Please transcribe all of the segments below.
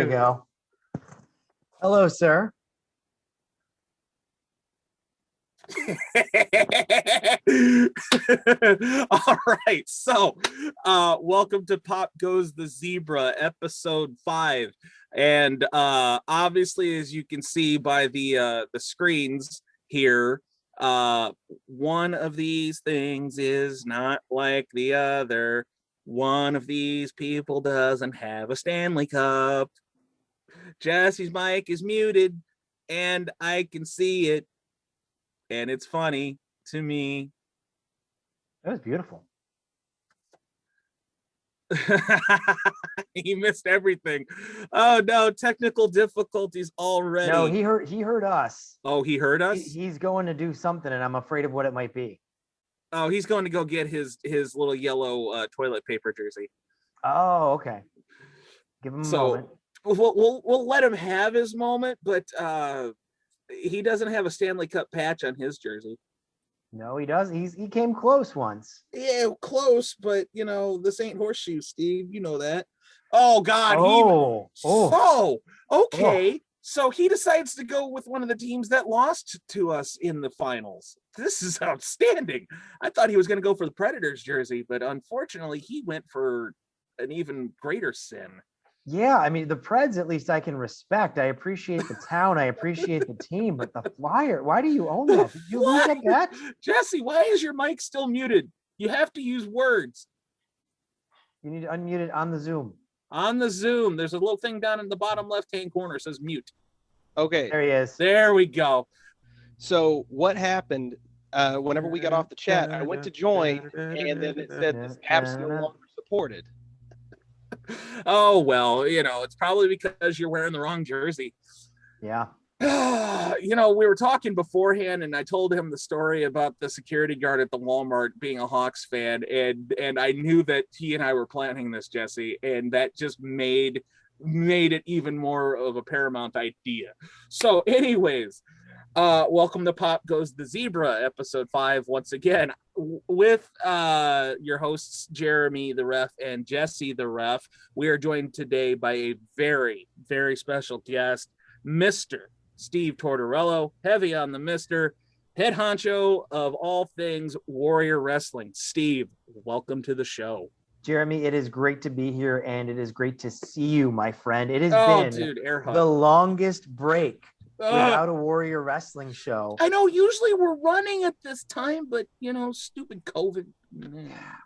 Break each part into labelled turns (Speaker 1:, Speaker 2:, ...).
Speaker 1: we go. Hello, sir.
Speaker 2: All right, so welcome to Pop Goes the Zebra, episode 5. And obviously, as you can see by the screens here, one of these things is not like the other. One of these people doesn't have a Stanley Cup. Jesse's mic is muted, and I can see it. And it's funny to me.
Speaker 1: That was beautiful.
Speaker 2: He missed everything. Oh no, technical difficulties already.
Speaker 1: No, he heard us.
Speaker 2: Oh, he heard us?
Speaker 1: He's going to do something, and I'm afraid of what it might be.
Speaker 2: Oh, he's going to go get his little yellow toilet paper jersey.
Speaker 1: Oh, okay. Give him a moment.
Speaker 2: We'll let him have his moment, but he doesn't have a Stanley Cup patch on his jersey.
Speaker 1: No, he does. He came close once.
Speaker 2: Yeah, close, but you know, this ain't horseshoe, Steve. You know that. Oh God. Okay. So he decides to go with one of the teams that lost to us in the finals. This is outstanding. I thought he was going to go for the Predators jersey, but unfortunately he went for an even greater sin.
Speaker 1: Yeah, I mean, the Preds, at least I can respect. I appreciate the town. I appreciate the team, but the Flyer, why do you own that? Did you lose that bet?
Speaker 2: Jesse, why is your mic still muted? You have to use words.
Speaker 1: You need to unmute it on the Zoom.
Speaker 2: On the Zoom, there's a little thing down in the bottom left-hand corner. It says mute.
Speaker 3: Okay.
Speaker 1: There he is.
Speaker 2: There we go.
Speaker 3: So what happened whenever we got off the chat, I went to join, and then it said this app's no longer supported.
Speaker 2: Oh, well, you know, it's probably because you're wearing the wrong jersey.
Speaker 1: Yeah.
Speaker 2: You know, we were talking beforehand, and I told him the story about the security guard at the Walmart being a Hawks fan, and I knew that he and I were planning this, Jesse, and that just made it even more of a paramount idea. So anyways, welcome to Pop Goes the Zebra, episode 5, once again, with your hosts Jeremy the Ref and Jesse the Ref. We are joined today by a very, very special guest, Mr. Steve Tortorello, heavy on the Mr. Head honcho of all things Warrior Wrestling. Steve, welcome to the show.
Speaker 1: Jeremy, it is great to be here, and it is great to see you, my friend. It has been the longest break without a Warrior Wrestling show.
Speaker 2: I know, usually we're running at this time, but, you know, stupid COVID.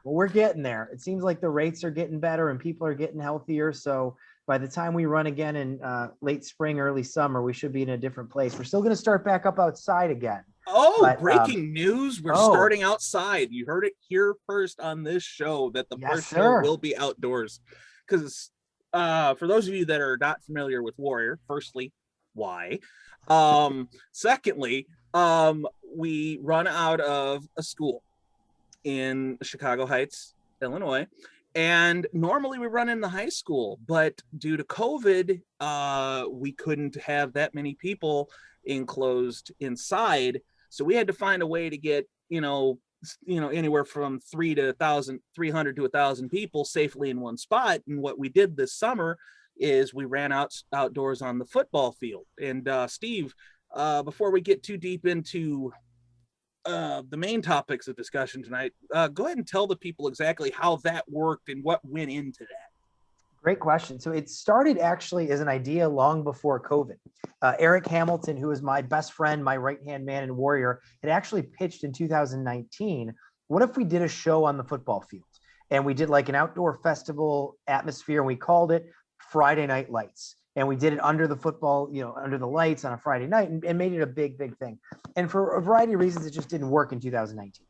Speaker 1: Well, we're getting there. It seems like the rates are getting better and people are getting healthier, so by the time we run again in late spring, early summer, we should be in a different place. We're still going to start back up outside again.
Speaker 2: Breaking news. We're starting outside. You heard it here first on this show that the first show will be outdoors. Because for those of you that are not familiar with Warrior, firstly, why? Secondly, we run out of a school in Chicago Heights, Illinois. And normally we run in the high school, but due to COVID, we couldn't have that many people enclosed inside. So we had to find a way to get, anywhere from 300 to 1,000 people safely in one spot. And what we did this summer is we ran outdoors on the football field. And Steve, before we get too deep into the main topics of discussion tonight, go ahead and tell the people exactly how that worked and what went into that.
Speaker 1: Great question. So it started actually as an idea long before COVID. Eric Hamilton, who is my best friend, my right-hand man in Warrior, had actually pitched in 2019. What if we did a show on the football field? And we did like an outdoor festival atmosphere, and we called it Friday Night Lights. And we did it under the football, under the lights on a Friday night, and made it a big, big thing. And for a variety of reasons, it just didn't work in 2019.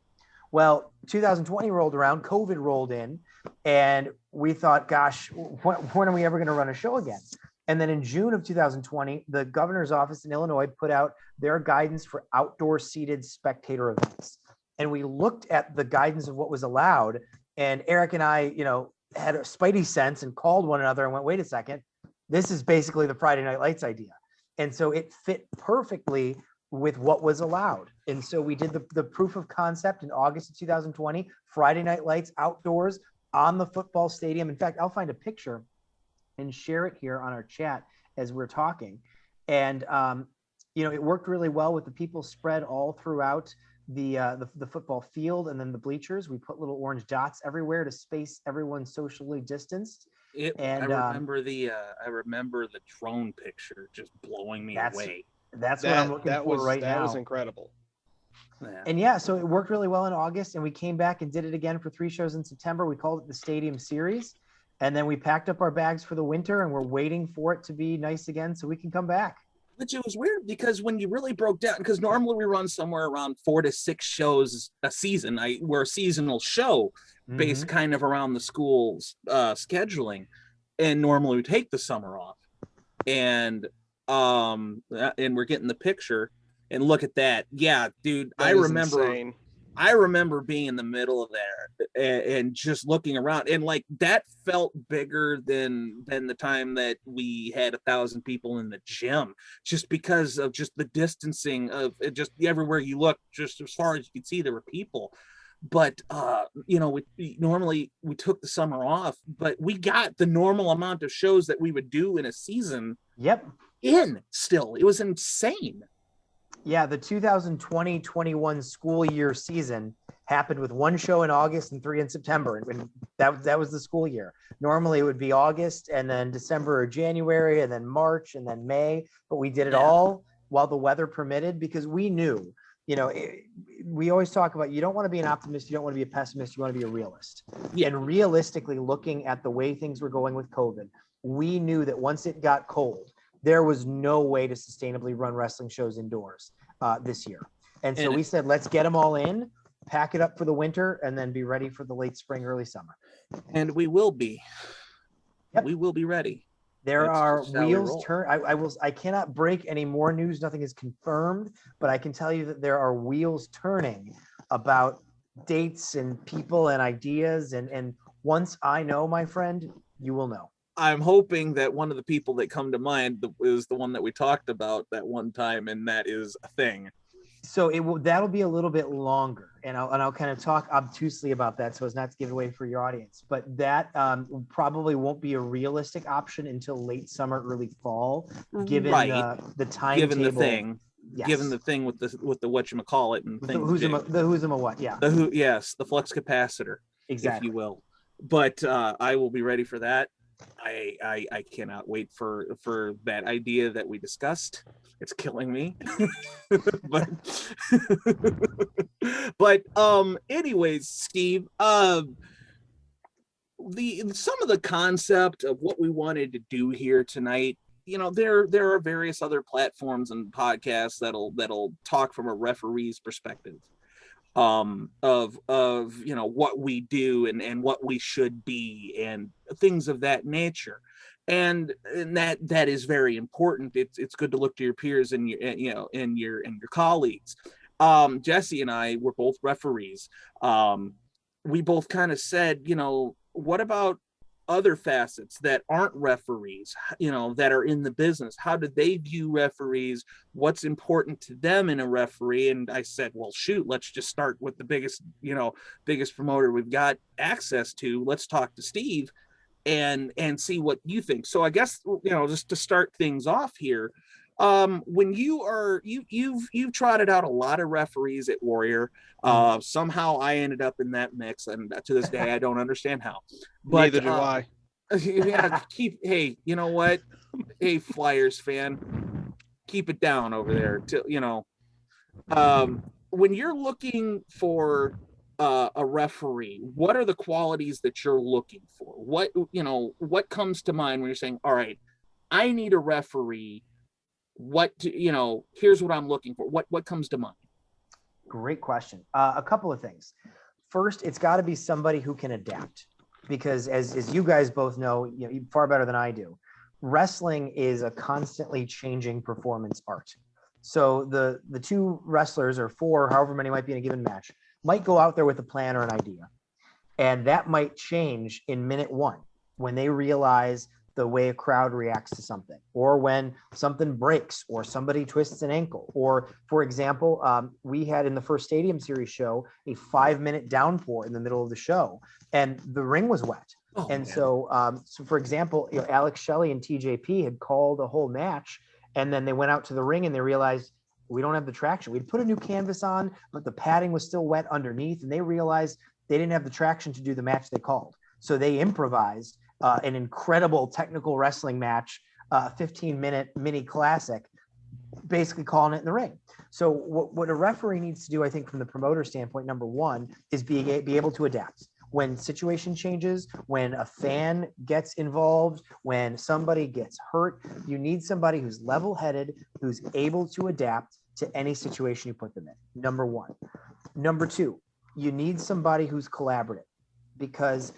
Speaker 1: Well, 2020 rolled around, COVID rolled in, and we thought, gosh, when are we ever going to run a show again? And then in June of 2020, the governor's office in Illinois put out their guidance for outdoor seated spectator events. And we looked at the guidance of what was allowed, and Eric and I, had a spidey sense and called one another and went, wait a second, this is basically the Friday Night Lights idea. And so it fit perfectly with what was allowed. And so we did the proof of concept in August of 2020, Friday Night Lights outdoors on the football stadium. In fact, I'll find a picture and share it here on our chat as we're talking. And it worked really well with the people spread all throughout the football field and then the bleachers. We put little orange dots everywhere to space everyone socially distanced.
Speaker 2: I remember the drone picture just blowing me away.
Speaker 1: That's what I'm looking for right now.
Speaker 3: That was incredible.
Speaker 1: Yeah. And so it worked really well in August, and we came back and did it again for 3 shows in September. We called it the Stadium Series, and then we packed up our bags for the winter, and we're waiting for it to be nice again so we can come back.
Speaker 2: Which it was weird because when you really broke down, because normally we run somewhere around 4 to 6 shows a season. We're a seasonal show based kind of around the school's scheduling, and normally we take the summer off, and we're getting the picture. And look at that. Yeah, dude, I remember being in the middle of there and just looking around, and like that felt bigger than the time that we had 1,000 people in the gym, just because of just the distancing of it. Just everywhere you look, just as far as you could see, there were people. But normally we took the summer off, but we got the normal amount of shows that we would do in a season.
Speaker 1: Yep.
Speaker 2: Still, it was insane.
Speaker 1: Yeah, the 2020-21 school year season happened with 1 show in August and 3 in September. And that was the school year. Normally it would be August and then December or January and then March and then May. But we did it all while the weather permitted, because we knew, we always talk about, you don't want to be an optimist. You don't want to be a pessimist. You want to be a realist. Yeah. And realistically, looking at the way things were going with COVID, we knew that once it got cold, there was no way to sustainably run wrestling shows indoors this year. And so we said, let's get them all in, pack it up for the winter, and then be ready for the late spring, early summer.
Speaker 2: And we will be. Yep. We will be ready.
Speaker 1: There are wheels turn. I cannot break any more news. Nothing is confirmed, but I can tell you that there are wheels turning about dates and people and ideas. And once I know, my friend, you will know.
Speaker 2: I'm hoping that one of the people that come to mind is the one that we talked about that one time, and that is a thing.
Speaker 1: So that'll be a little bit longer, and I'll kind of talk obtusely about that so as not to give it away for your audience. But that probably won't be a realistic option until late summer, early fall, given the timetable.
Speaker 2: Given the thing. Yes. Given the thing with the whatchamacallit and
Speaker 1: the who's what, yeah.
Speaker 2: The flux capacitor,
Speaker 1: exactly,
Speaker 2: if you will. But I will be ready for that. I cannot wait for that idea that we discussed. It's killing me. but anyways, Steve, some of the concept of what we wanted to do here tonight, there are various other platforms and podcasts that'll talk from a referee's perspective of what we do and what we should be and things of that nature, and that is very important. It's good to look to your peers and your colleagues. Jesse and I were both referees. We both kind of said, what about other facets that aren't referees, that are in the business? How do they view referees? What's important to them in a referee? And I said, well, shoot, let's just start with the biggest promoter we've got access to. Let's talk to Steve and see what you think. So I guess, just to start things off here, when you've trotted out a lot of referees at Warrior. Somehow I ended up in that mix, and to this day I don't understand how. But
Speaker 3: neither do I.
Speaker 2: Yeah, hey, you know what? Hey, Flyers fan, keep it down over there. When you're looking for a referee, what are the qualities that you're looking for? What comes to mind when you're saying, all right, I need a referee? Here's what I'm looking for. What comes to mind?
Speaker 1: Great question. A couple of things. First, it's got to be somebody who can adapt, because as you guys both know, far better than I do, wrestling is a constantly changing performance art. So the 2 wrestlers, or 4, however many might be in a given match, might go out there with a plan or an idea, and that might change in minute 1 when they realize the way a crowd reacts to something, or when something breaks, or somebody twists an ankle, or, for example, we had in the first Stadium Series show a 5-minute downpour in the middle of the show, and the ring was wet.
Speaker 2: Oh,
Speaker 1: And
Speaker 2: man.
Speaker 1: so for example, Alex Shelley and TJP had called a whole match, and then they went out to the ring and they realized we don't have the traction. We'd put a new canvas on, but the padding was still wet underneath, and they realized they didn't have the traction to do the match they called. So they improvised an incredible technical wrestling match, 15-minute mini classic, basically calling it in the ring. So what a referee needs to do, I think, from the promoter standpoint, number one, is be able to adapt. When situation changes, when a fan gets involved, when somebody gets hurt, you need somebody who's level-headed, who's able to adapt to any situation you put them in. Number one. Number two, you need somebody who's collaborative, because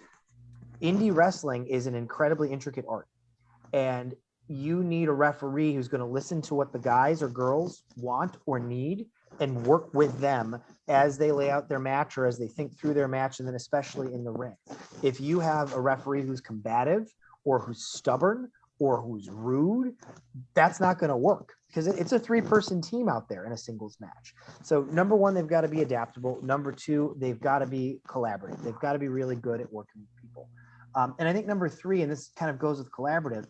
Speaker 1: indie wrestling is an incredibly intricate art. And you need a referee who's going to listen to what the guys or girls want or need and work with them as they lay out their match or as they think through their match, and then especially in the ring. If you have a referee who's combative or who's stubborn or who's rude, that's not going to work, because it's a 3-person team out there in a singles match. So number one, they've got to be adaptable. Number two, they've got to be collaborative. They've got to be really good at working with people. And I think number three, and this kind of goes with collaborative,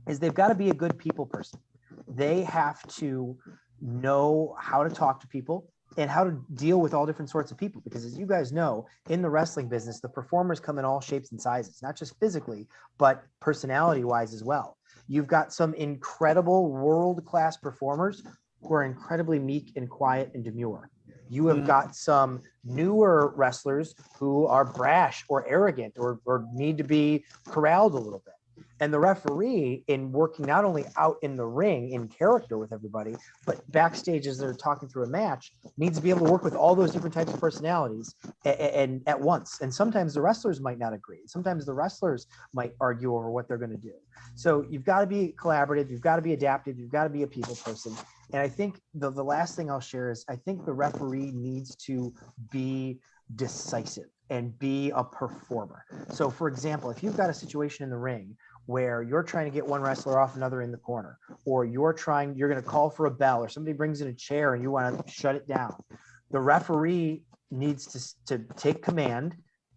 Speaker 1: is they've got to be a good people person. They have to know how to talk to people and how to deal with all different sorts of people, because as you guys know, in the wrestling business, the performers come in all shapes and sizes, not just physically, but personality wise as well. You've got some incredible world-class performers who are incredibly meek and quiet and demure. You have got some newer wrestlers who are brash or arrogant or need to be corralled a little bit. And the referee, in working not only out in the ring in character with everybody, but backstage as they're talking through a match, needs to be able to work with all those different types of personalities and at once. And sometimes the wrestlers might not agree. Sometimes the wrestlers might argue over what they're going to do. So you've got to be collaborative. You've got to be adaptive. You've got to be a people person. And I think the last thing I'll share is I think the referee needs to be decisive and be a performer. So for example, if you've got a situation in the ring where you're trying to get one wrestler off another in the corner, or you're going to call for a bell, or somebody brings in a chair and you want to shut it down, the referee needs to take command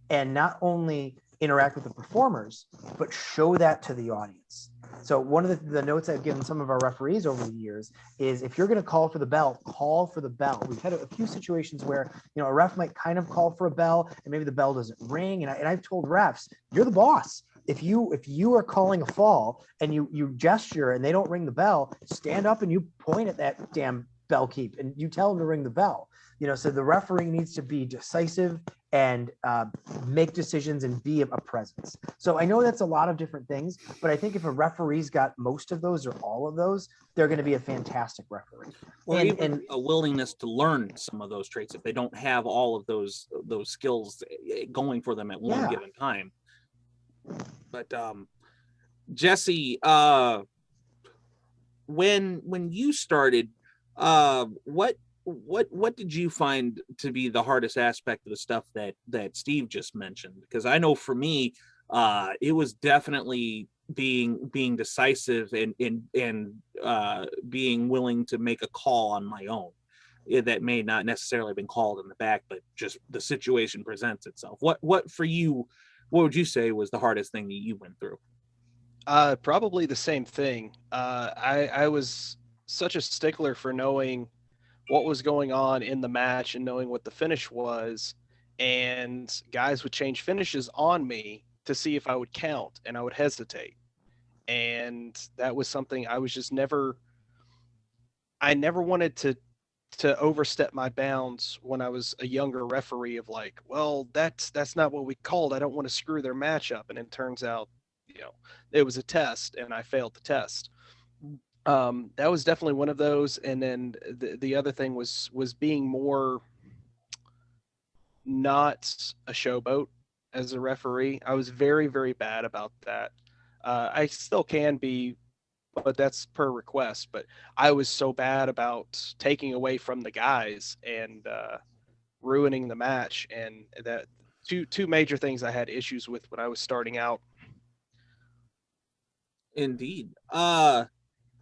Speaker 1: and not only interact with the performers, but show that to the audience. So one of the notes I've given some of our referees over the years is, if you're going to call for the bell, call for the bell. We've had a few situations where, a ref might kind of call for a bell and maybe the bell doesn't ring. And I've told refs, you're the boss. If you are calling a fall and you gesture and they don't ring the bell, stand up and you point at that damn bell keep and you tell them to ring the bell. So the referee needs to be decisive and make decisions and be a presence. So I know that's a lot of different things, but I think if a referee's got most of those or all of those, they're going to be a fantastic referee.
Speaker 2: Or even a willingness to learn some of those traits if they don't have all of those skills going for them at one given time. But Jesse, when you started, what did you find to be the hardest aspect of the stuff that Steve just mentioned? Because I know for me, it was definitely being decisive and being willing to make a call on my own that may not necessarily have been called in the back, but just the situation presents itself. What for you? What would you say was the hardest thing that you went through?
Speaker 3: Probably the same thing. I was such a stickler for knowing what was going on in the match and knowing what the finish was. And guys would change finishes on me to see if I would count, and I would hesitate. And that was something I was just I never wanted to overstep my bounds when I was a younger referee of like, well, that's not what we called. I don't want to screw their match up. And it turns out, it was a test and I failed the test. That was definitely one of those. And then the other thing was being more not a showboat as a referee. I was very, very bad about that. I still can be, but that's per request. But I was so bad about taking away from the guys and ruining the match. And that two major things I had issues with when I was starting out.
Speaker 2: Indeed.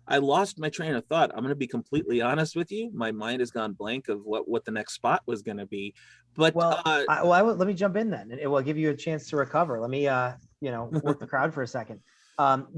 Speaker 2: I lost my train of thought. I'm going to be completely honest with you. My mind has gone blank of what the next spot was going to be. But
Speaker 1: let me jump in then, and it will give you a chance to recover. Let me, work the crowd for a second.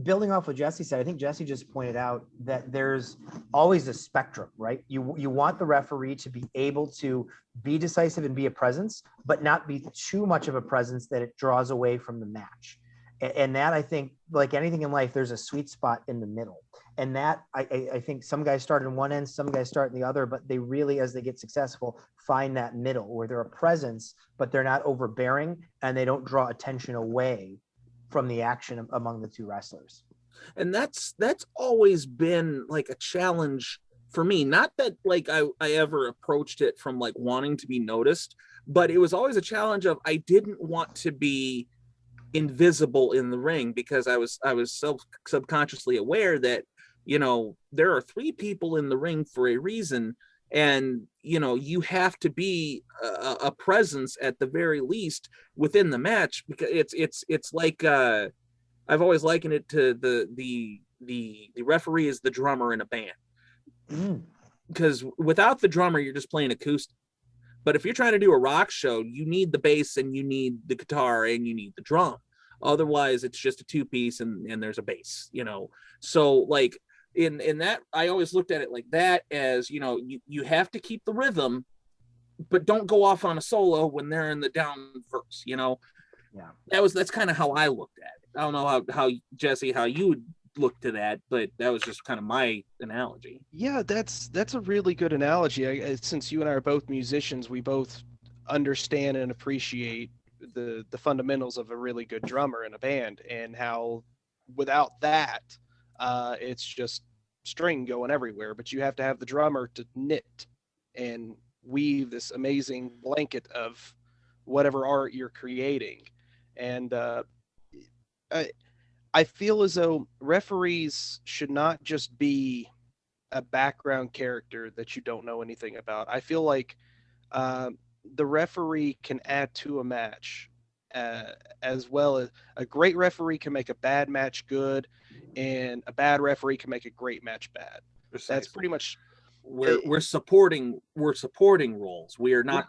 Speaker 1: Building off what Jesse said, I think Jesse just pointed out that there's always a spectrum, right? You want the referee to be able to be decisive and be a presence, but not be too much of a presence that it draws away from the match. And that, I think, like anything in life, there's a sweet spot in the middle. And that, I think some guys start in one end, some guys start in the other, but they really, as they get successful, find that middle where they're a presence, but they're not overbearing and they don't draw attention away from the action among the two wrestlers.
Speaker 2: And that's always been like a challenge for me. Not that like I ever approached it from like wanting to be noticed, but it was always a challenge of I didn't want to be invisible in the ring, because I was subconsciously aware that, there are 3 people in the ring for a reason. And, you have to be a presence at the very least within the match, because it's like, I've always likened it to the referee is the drummer in a band. Because without the drummer, you're just playing acoustic. But if you're trying to do a rock show, you need the bass and you need the guitar and you need the drum. Otherwise, it's just a 2-piece and there's a bass, So like in that, I always looked at it like that as, you have to keep the rhythm, but don't go off on a solo when they're in the down verse, Yeah. That's kind of how I looked at it. I don't know how Jesse, how you would look to that, but that was just kind of my analogy.
Speaker 3: Yeah, that's a really good analogy. Since you and I are both musicians, we both understand and appreciate the fundamentals of a really good drummer in a band, and how without that, it's just string going everywhere. But you have to have the drummer to knit and weave this amazing blanket of whatever art you're creating. And I feel as though referees should not just be a background character that you don't know anything about. I feel like the referee can add to a match, as well as a great referee can make a bad match good, and a bad referee can make a great match bad. Precisely. That's pretty much
Speaker 2: we're supporting roles. We're not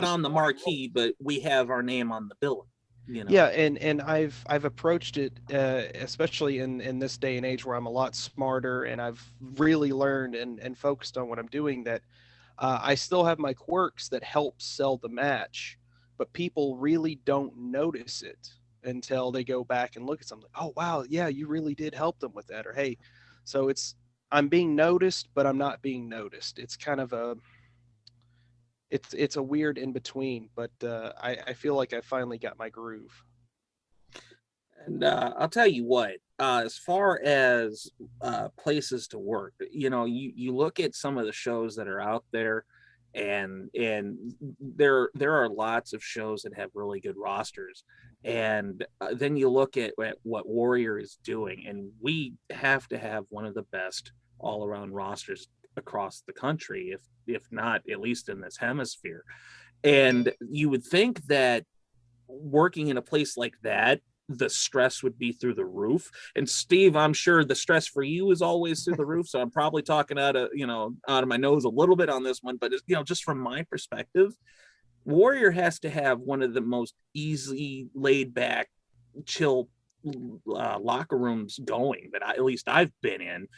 Speaker 2: on the marquee, but we have our name on the billing.
Speaker 3: Yeah, and I've approached it, especially in this day and age where I'm a lot smarter and I've really learned and focused on what I'm doing, that I still have my quirks that help sell the match, but people really don't notice it until they go back and look at something. Oh, wow, yeah, you really did help them with that. Or, hey, so I'm being noticed, but I'm not being noticed. It's kind of it's a weird in between, but I feel like I finally got my groove.
Speaker 2: And I'll tell you what, as far as places to work, you look at some of the shows that are out there, and there are lots of shows that have really good rosters. And then you look at what Warrior is doing, and we have to have one of the best all-around rosters across the country, if not at least in this hemisphere. And you would think that working in a place like that, the stress would be through the roof. And Steve, I'm sure the stress for you is always through the roof. So I'm probably talking out of my nose a little bit on this one, but just from my perspective, Warrior has to have one of the most easy, laid back, chill locker rooms going that at least I've been in.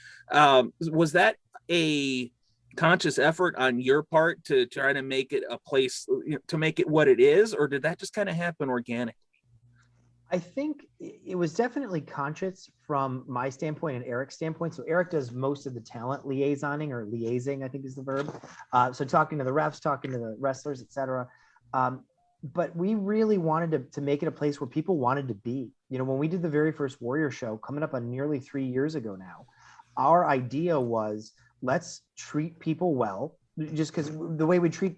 Speaker 2: Was that a conscious effort on your part to try to make it a place, to make it what it is, or did that just kind of happen organically?
Speaker 1: I think it was definitely conscious from my standpoint and Eric's standpoint. So Eric does most of the talent liaisoning, or liaising, I think is the verb. So talking to the refs, talking to the wrestlers, etc. But we really wanted to make it a place where people wanted to be. When we did the very first Warrior show, coming up on nearly 3 years ago now, our idea was, let's treat people well. Just because the way we treat,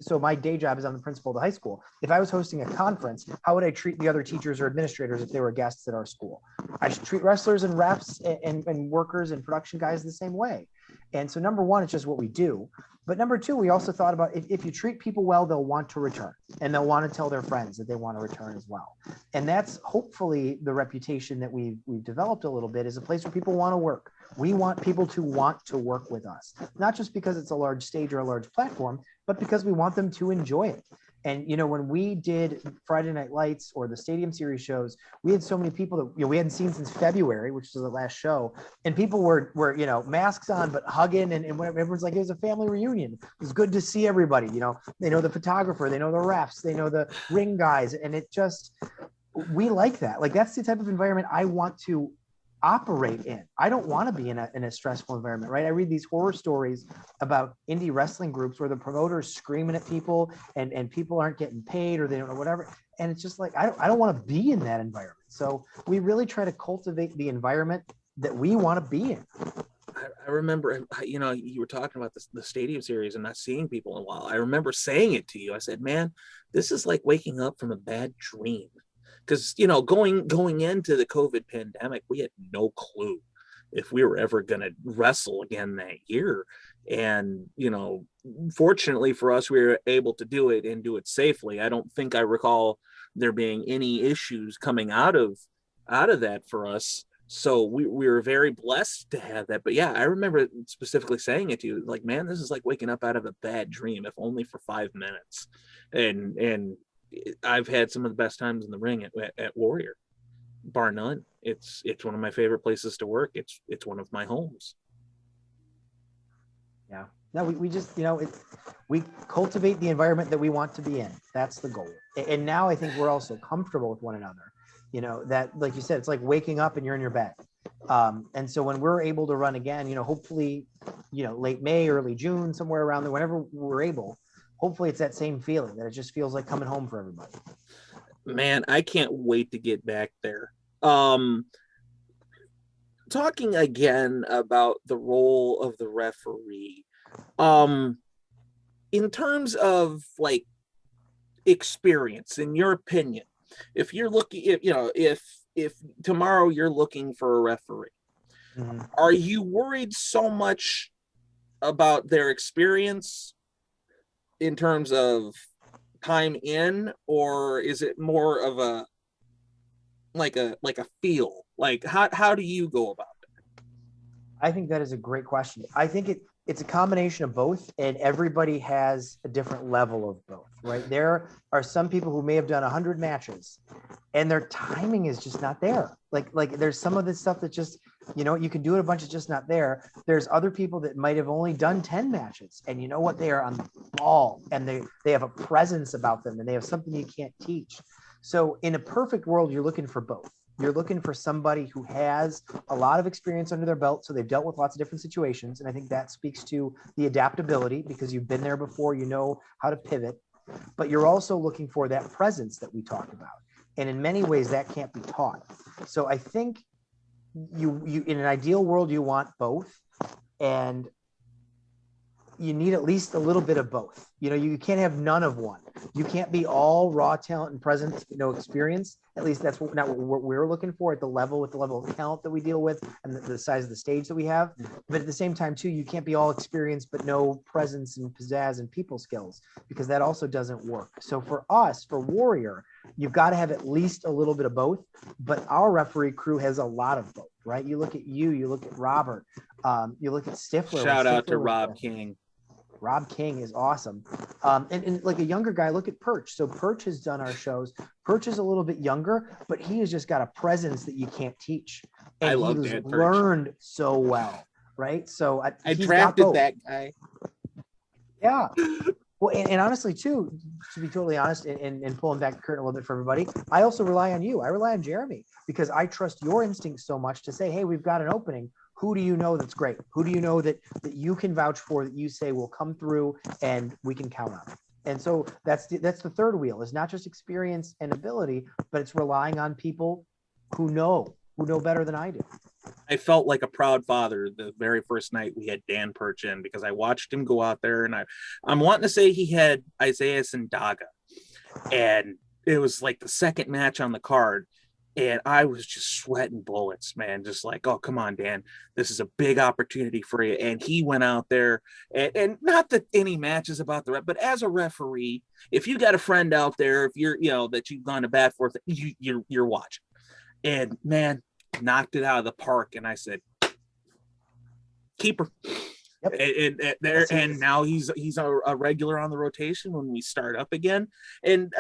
Speaker 1: so my day job is I'm the principal of the high school. If I was hosting a conference, how would I treat the other teachers or administrators if they were guests at our school? I should treat wrestlers and refs and workers and production guys the same way. And so number one, it's just what we do. But number two, we also thought about if you treat people well, they'll want to return, and they'll want to tell their friends that they want to return as well. And that's hopefully the reputation that we've developed a little bit, is a place where people want to work. We want people to want to work with us, not just because it's a large stage or a large platform, but because we want them to enjoy it. And, you know, when we did Friday Night Lights or the Stadium Series shows, we had so many people that, you know, we hadn't seen since February, which was the last show. And people were, you know, masks on, but hugging and whatever. Everyone's like, it was a family reunion. It was good to see everybody. You know, they know the photographer, they know the refs, they know the ring guys. And it just, we like that. Like, that's the type of environment I want to operate in. I don't want to be in a stressful environment, right? I read these horror stories about indie wrestling groups where the promoter's screaming at people and people aren't getting paid, or they don't know whatever. And it's just like, I don't want to be in that environment. So we really try to cultivate the environment that we want to be in.
Speaker 2: I remember, you know, you were talking about the Stadium Series and not seeing people in a while. I remember saying it to you. I said, man, this is like waking up from a bad dream. Because, you know, going into the COVID pandemic, we had no clue if we were ever going to wrestle again that year. And, you know, fortunately for us, we were able to do it and do it safely. I don't think I recall there being any issues coming out of that for us. So we were very blessed to have that. But yeah, I remember specifically saying it to you, like, man, this is like waking up out of a bad dream, if only for 5 minutes. And I've had some of the best times in the ring at Warrior, bar none. It's one of my favorite places to work. It's one of my homes.
Speaker 1: Yeah. No, we just, you know, we cultivate the environment that we want to be in. That's the goal. And now I think we're also comfortable with one another. You know, that, like you said, it's like waking up and you're in your bed. And so when we're able to run again, you know, hopefully, you know, late May, early June, somewhere around there, whenever we're able, hopefully it's that same feeling that it just feels like coming home for everybody.
Speaker 2: Man, I can't wait to get back there. Talking again about the role of the referee, in terms of like experience, in your opinion, if you're looking, if tomorrow you're looking for a referee, mm-hmm. Are you worried so much about their experience in terms of time in, or is it more of a feel? Like, how do you go about it?
Speaker 1: I think that is a great question. I think it's a combination of both, and everybody has a different level of both, right? There are some people who may have done 100 matches and their timing is just not there. Like there's some of this stuff that just, you know, you can do it a bunch, it's just not there. There's other people that might have only done 10 matches, and you know what? They are on the ball, and they have a presence about them, and they have something you can't teach. So in a perfect world, you're looking for both. You're looking for somebody who has a lot of experience under their belt, so they've dealt with lots of different situations. And I think that speaks to the adaptability, because you've been there before, you know how to pivot. But you're also looking for that presence that we talked about. And in many ways, that can't be taught. So I think you in an ideal world, you want both. And you need at least a little bit of both. You know, you can't have none of one. You can't be all raw talent and presence, no experience. At least that's not what we're looking for with the level of talent that we deal with, and the size of the stage that we have. But at the same time, too, you can't be all experience but no presence and pizzazz and people skills, because that also doesn't work. So for us, for Warrior, you've got to have at least a little bit of both. But our referee crew has a lot of both, right? You look at you look at Robert, you look at Stifler.
Speaker 2: Shout out to Rob King.
Speaker 1: Rob King is awesome. And like a younger guy, look at Perch. So Perch has done our shows. Perch is a little bit younger, but he has just got a presence that you can't teach. And
Speaker 2: I love
Speaker 1: that. Learned so well, right? So
Speaker 2: I drafted that guy.
Speaker 1: Yeah. Well, and honestly, too, to be totally honest, and pulling back the curtain a little bit for everybody, I also rely on you. I rely on Jeremy, because I trust your instincts so much to say, hey, we've got an opening. Who do you know that's great? Who do you know that you can vouch for, that you say will come through and we can count on? And so that's the third wheel. It's not just experience and ability, but it's relying on people who know better than I do.
Speaker 2: I felt like a proud father the very first night we had Dan Perch in, because I watched him go out there, and I'm wanting to say he had Isaiah Sandaga, and it was like the second match on the card. And I was just sweating bullets, man. Just like, oh, come on, Dan. This is a big opportunity for you. And he went out there, and not that any match is about the ref, but as a referee, if you got a friend out there, if you're, that you've gone to bat for, you're watching. And man, knocked it out of the park. And I said, keeper.
Speaker 1: Yep.
Speaker 2: And now he's a regular on the rotation when we start up again. And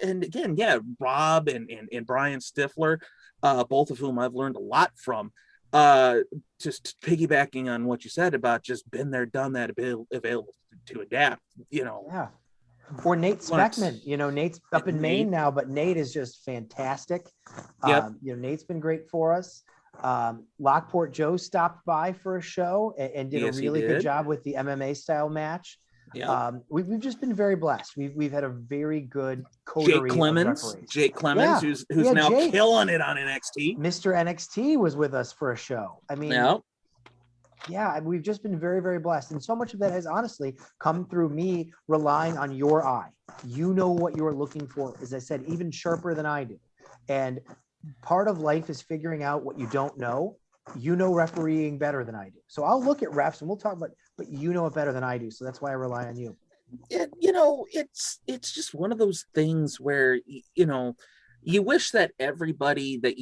Speaker 2: again, yeah, Rob and Brian Stifler, both of whom I've learned a lot from. Just piggybacking on what you said about just been there, done that, available to adapt.
Speaker 1: Yeah. Or Nate Speckman, Nate's up in Maine now, but Nate is just fantastic.
Speaker 2: Yep.
Speaker 1: Nate's been great for us. Lockport Joe stopped by for a show and did a really good job with the MMA style match.
Speaker 2: Yeah.
Speaker 1: We've just been very blessed. We've had a very good coterie
Speaker 2: Jake Clemens, who's now killing it on NXT.
Speaker 1: Mr. NXT was with us for a show. I mean, yeah, we've just been very, very blessed. And so much of that has honestly come through me relying on your eye. You know what you're looking for, as I said, even sharper than I do. And part of life is figuring out what you don't know. You know refereeing better than I do. So I'll look at refs and we'll talk about, but you know it better than I do. So that's why I rely on you.
Speaker 2: It's just one of those things where, you wish that everybody that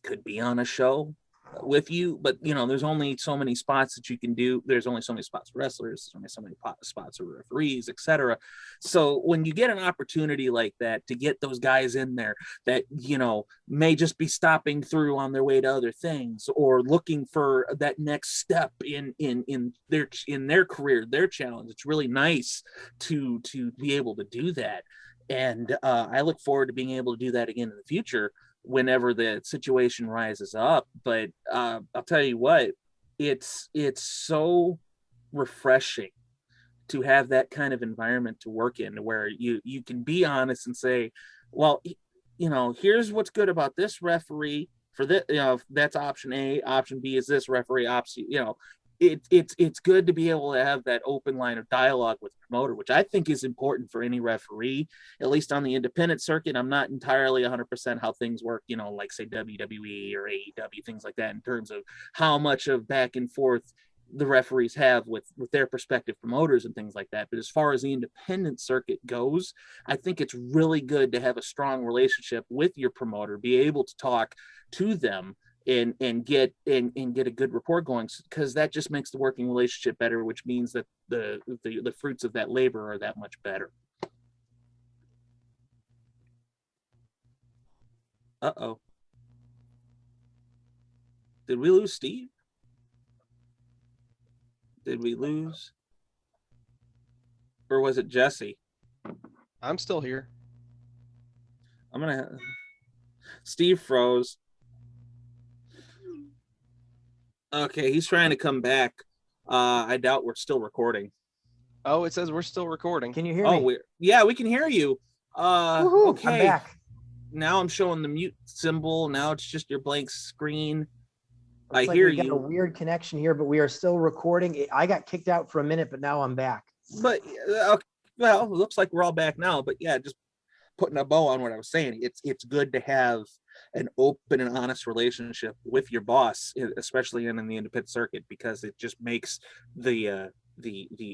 Speaker 2: could be on a show with you, but there's only so many spots that you can do. There's only so many spots for wrestlers, there's only so many spots for referees, etc. So when you get an opportunity like that to get those guys in there that may just be stopping through on their way to other things or looking for that next step in their career, their challenge, it's really nice to be able to do that. And I look forward to being able to do that again in the future whenever the situation rises up. But I'll tell you what, it's so refreshing to have that kind of environment to work in where you can be honest and say, well, here's what's good about this referee for this, that's option A. Option B is this referee. Option, it's good to be able to have that open line of dialogue with the promoter, which I think is important for any referee, at least on the independent circuit. I'm not entirely 100% how things work, like say WWE or AEW, things like that, in terms of how much of back and forth the referees have with their prospective promoters and things like that. But as far as the independent circuit goes, I think it's really good to have a strong relationship with your promoter, be able to talk to them and get a good rapport going, because that just makes the working relationship better, which means that the fruits of that labor are that much better. Uh-oh. Did we lose Steve? Did we lose? Or was it Jesse?
Speaker 3: I'm still here.
Speaker 2: Steve froze. Okay, he's trying to come back. I doubt we're still recording.
Speaker 3: Oh, it says we're still recording.
Speaker 1: Can you hear me?
Speaker 2: Yeah, we can hear you. Okay.
Speaker 1: I'm back.
Speaker 2: Now I'm showing the mute symbol. Now it's just your blank screen.
Speaker 1: Looks
Speaker 2: I hear you.
Speaker 1: Got a weird connection here, but we are still recording. I got kicked out for a minute, but now I'm back.
Speaker 2: But well, it looks like we're all back now. But yeah, just putting a bow on what I was saying. It's good to have an open and honest relationship with your boss, especially in the independent circuit, because it just makes the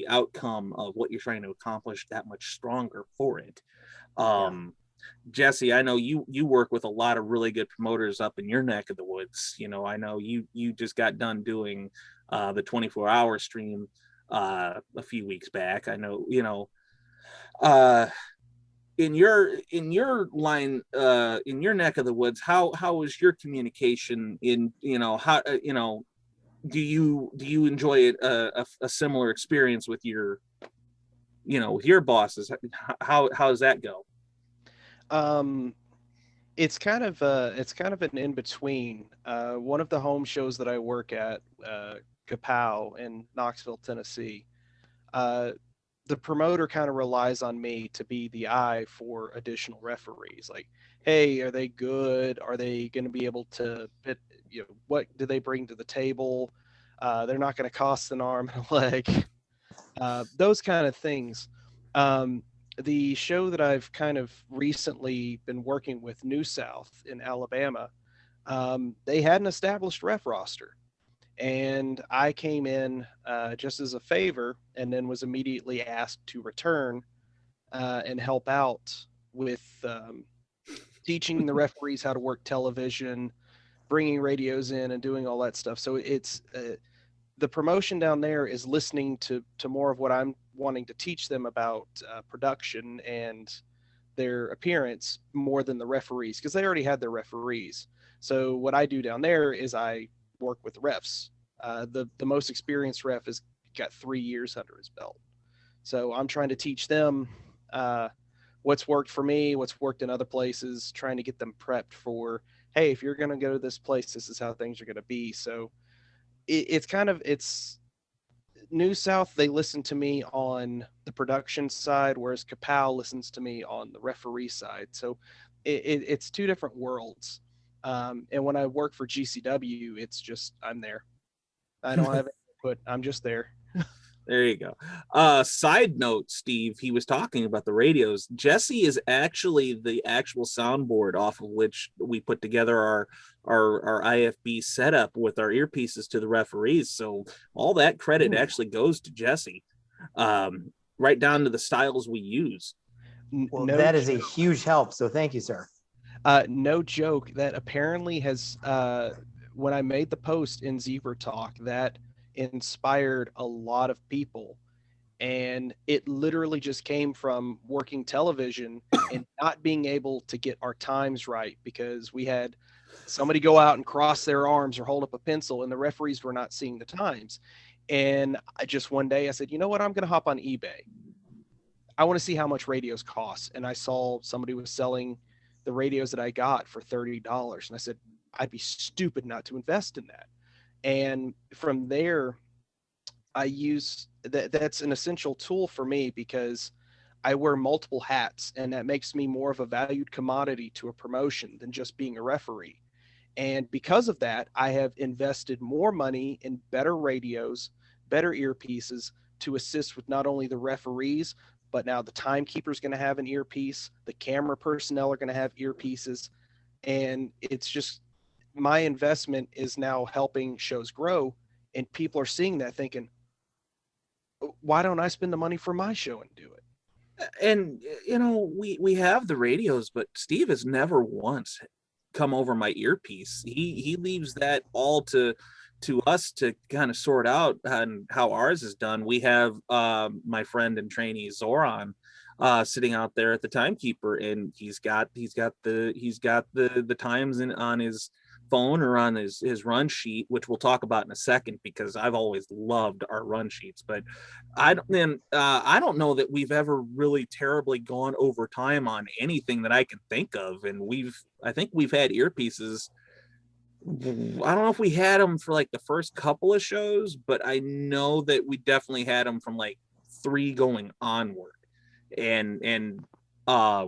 Speaker 2: outcome of what you're trying to accomplish that much stronger for it. Jesse, I know you work with a lot of really good promoters up in your neck of the woods. I know you just got done doing the 24-hour stream a few weeks back. I know, in your line, in your neck of the woods, how is your communication in, how, do you enjoy a similar experience with your, with your bosses? How does that go?
Speaker 3: It's kind of an in-between. One of the home shows that I work at, Kapow in Knoxville, Tennessee, the promoter kind of relies on me to be the eye for additional referees. Like, hey, are they good? Are they going to be able to hit, what do they bring to the table? They're not going to cost an arm and a leg. Those kind of things. the show that I've kind of recently been working with, New South in Alabama, they had an established ref roster. And I came in just as a favor and then was immediately asked to return and help out with teaching the referees how to work television, bringing radios in, and doing all that stuff. So it's the promotion down there is listening to more of what I'm wanting to teach them about production and their appearance more than the referees, because they already had their referees. So what I do down there is I work with refs. The most experienced ref has got 3 years under his belt. So I'm trying to teach them what's worked for me, what's worked in other places, trying to get them prepped for, hey, if you're going to go to this place, this is how things are going to be. So it's New South, they listen to me on the production side, whereas Kapow listens to me on the referee side. So it's two different worlds. And when I work for GCW, it's just, I'm there. I don't have input. I'm just there.
Speaker 2: There you go. Side note, Steve, he was talking about the radios. Jesse is actually the actual soundboard off of which we put together our IFB setup with our earpieces to the referees. So all that credit actually goes to Jesse, right down to the styles we use.
Speaker 1: Well, that is a huge help. So thank you, sir.
Speaker 3: No joke. That apparently has, when I made the post in Zebra Talk, that inspired a lot of people, and it literally just came from working television and not being able to get our times right, because we had somebody go out and cross their arms or hold up a pencil and the referees were not seeing the times. And I just one day I said, you know what, I'm going to hop on eBay. I want to see how much radios cost. And I saw somebody was selling the radios that I got for $30, and I said, I'd be stupid not to invest in that. And from there, I use that's an essential tool for me, because I wear multiple hats, and that makes me more of a valued commodity to a promotion than just being a referee. And because of that, I have invested more money in better radios, better earpieces to assist with not only the referees, but now the timekeeper is going to have an earpiece, the camera personnel are going to have earpieces, and it's just, my investment is now helping shows grow, and people are seeing that thinking, why don't I spend the money for my show and do it?
Speaker 2: And we have the radios, but Steve has never once come over my earpiece. He leaves that all to us to kind of sort out and how ours is done. We have my friend and trainee Zoran sitting out there at the timekeeper, and he's got the times on his phone or on his run sheet, which we'll talk about in a second, because I've always loved our run sheets. But I don't know that we've ever really terribly gone over time on anything that I can think of. And I think we've had earpieces. I don't know if we had them for like the first couple of shows, but I know that we definitely had them from like 3 going onward. And I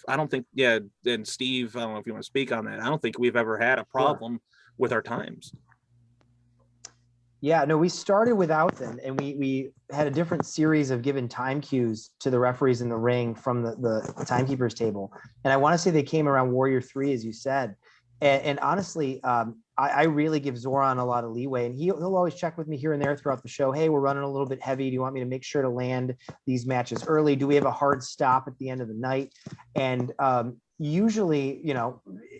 Speaker 2: don't think, and Steve, I don't know if you want to speak on that. I don't think we've ever had a problem with our times.
Speaker 1: Yeah, no, we started without them, and we had a different series of given time cues to the referees in the ring from the timekeepers table. And I want to say they came around Warrior 3, as you said. And honestly, I really give Zoran a lot of leeway, and he'll always check with me here and there throughout the show. Hey, we're running a little bit heavy. Do you want me to make sure to land these matches early? Do we have a hard stop at the end of the night? And usually,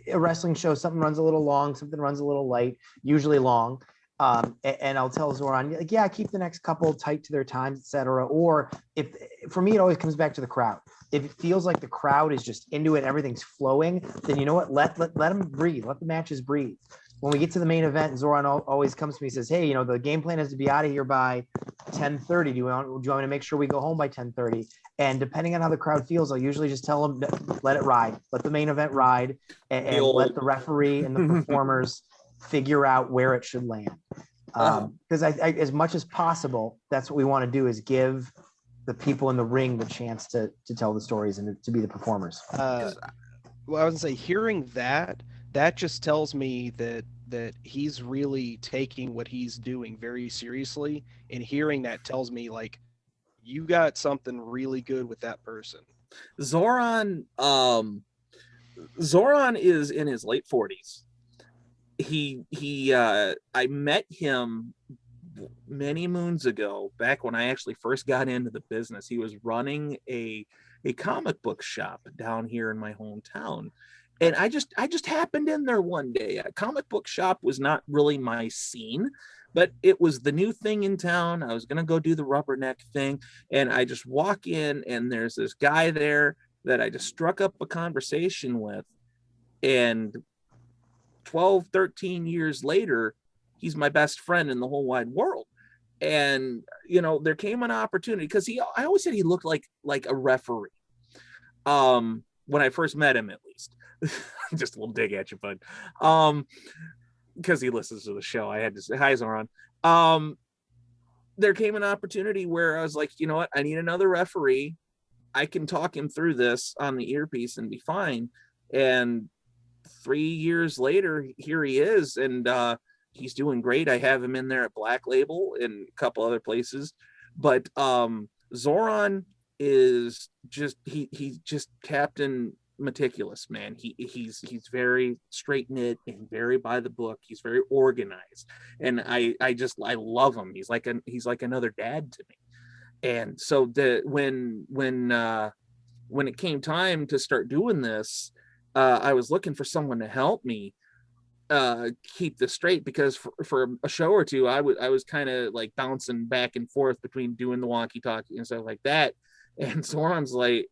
Speaker 1: a wrestling show, something runs a little long, something runs a little light, usually long. And I'll tell Zoran, like, yeah, keep the next couple tight to their times, etc. Or if, for me, it always comes back to the crowd. If it feels like the crowd is just into it, everything's flowing, then you know what? Let them breathe. Let the matches breathe. When we get to the main event, Zoran always comes to me and says, hey, the game plan is to be out of here by 10:30. Do you want me to make sure we go home by 10:30? And depending on how the crowd feels, I'll usually just tell them, let it ride. Let the main event ride, and let the referee and the performers figure out where it should land. Because I, as much as possible, that's what we want to do, is give the people in the ring the chance to tell the stories and to be the performers.
Speaker 3: Well, I was gonna say, hearing that just tells me that he's really taking what he's doing very seriously, and hearing that tells me, like, you got something really good with that person.
Speaker 2: Zoran, Zoran is in his late 40s. I met him many moons ago, back when I actually first got into the business. He was running a comic book shop down here in my hometown. And I just happened in there one day. A comic book shop was not really my scene, but it was the new thing in town. I was going to go do the rubberneck thing. And I just walk in, and there's this guy there that I just struck up a conversation with. And 12, 13 years later, he's my best friend in the whole wide world. And, there came an opportunity, because I always said he looked like a referee. When I first met him, at least. Just a little dig at you, bud. Because he listens to the show, I had to say hi, Zoran. There came an opportunity where I was like, you know what? I need another referee. I can talk him through this on the earpiece and be fine. And 3 years later, here he is, and he's doing great. I have him in there at Black Label and a couple other places. But Zoran is just he's just Captain Meticulous, man. He's very straight knit and very by the book. He's very organized, and I love him. He's like another dad to me. And so when it came time to start doing this, I was looking for someone to help me keep this straight, because for a show or two, I was kind of like bouncing back and forth between doing the walkie-talkie and stuff like that. And Zoran's like,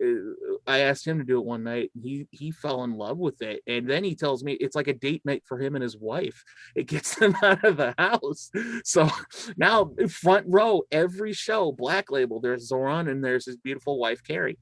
Speaker 2: I asked him to do it one night. He fell in love with it, and then he tells me it's like a date night for him and his wife. It gets them out of the house. So now, front row, every show, Black Label, there's Zoran and there's his beautiful wife, Carrie.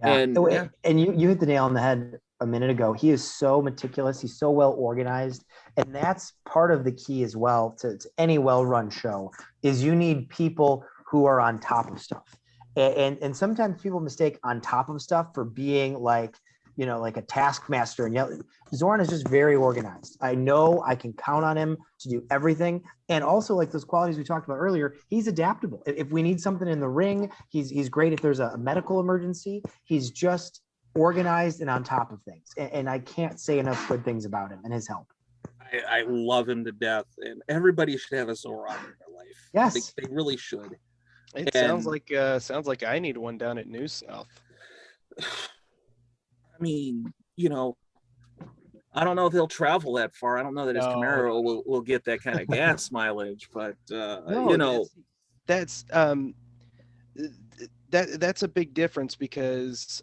Speaker 1: Yeah. And you hit the nail on the head a minute ago. He is so meticulous. He's so well organized. And that's part of the key as well to any well-run show, is you need people who are on top of stuff. And sometimes people mistake on top of stuff for being like a taskmaster. And Zoran is just very organized. I know I can count on him to do everything. And also, like those qualities we talked about earlier, he's adaptable. If we need something in the ring, he's great. If there's a medical emergency, he's just organized and on top of things. And I can't say enough good things about him and his help.
Speaker 2: I love him to death, and everybody should have a Zoran in their life.
Speaker 1: Yes,
Speaker 2: they really should.
Speaker 3: It sounds like I need one down at New South.
Speaker 2: I mean, I don't know if he'll travel that far. I don't know that his Camaro will get that kind of gas mileage, but
Speaker 3: that's that's a big difference, because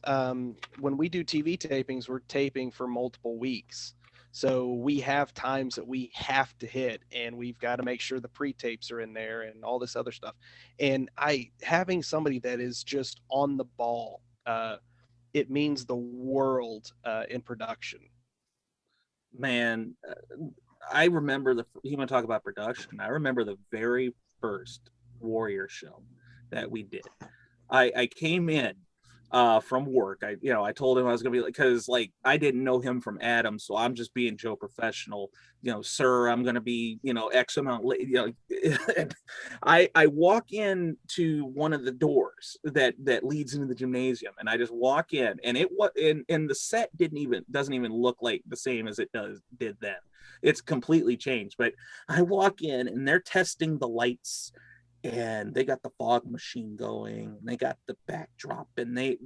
Speaker 3: when we do TV tapings, we're taping for multiple weeks. So we have times that we have to hit, and we've got to make sure the pre-tapes are in there and all this other stuff. And having somebody that is just on the ball, it means the world in production.
Speaker 2: Man, I remember you want to talk about production. I remember the very first Warrior show that we did. I came in from work. I told him I was gonna be like, because I didn't know him from Adam, so I'm just being Joe Professional. Sir, I'm gonna be X amount late. And I walk in to one of the doors that leads into the gymnasium, and I just walk in, and and the set doesn't even look like the same as it did then. It's completely changed. But I walk in, and they're testing the lights, and they got the fog machine going, and they got the backdrop, and they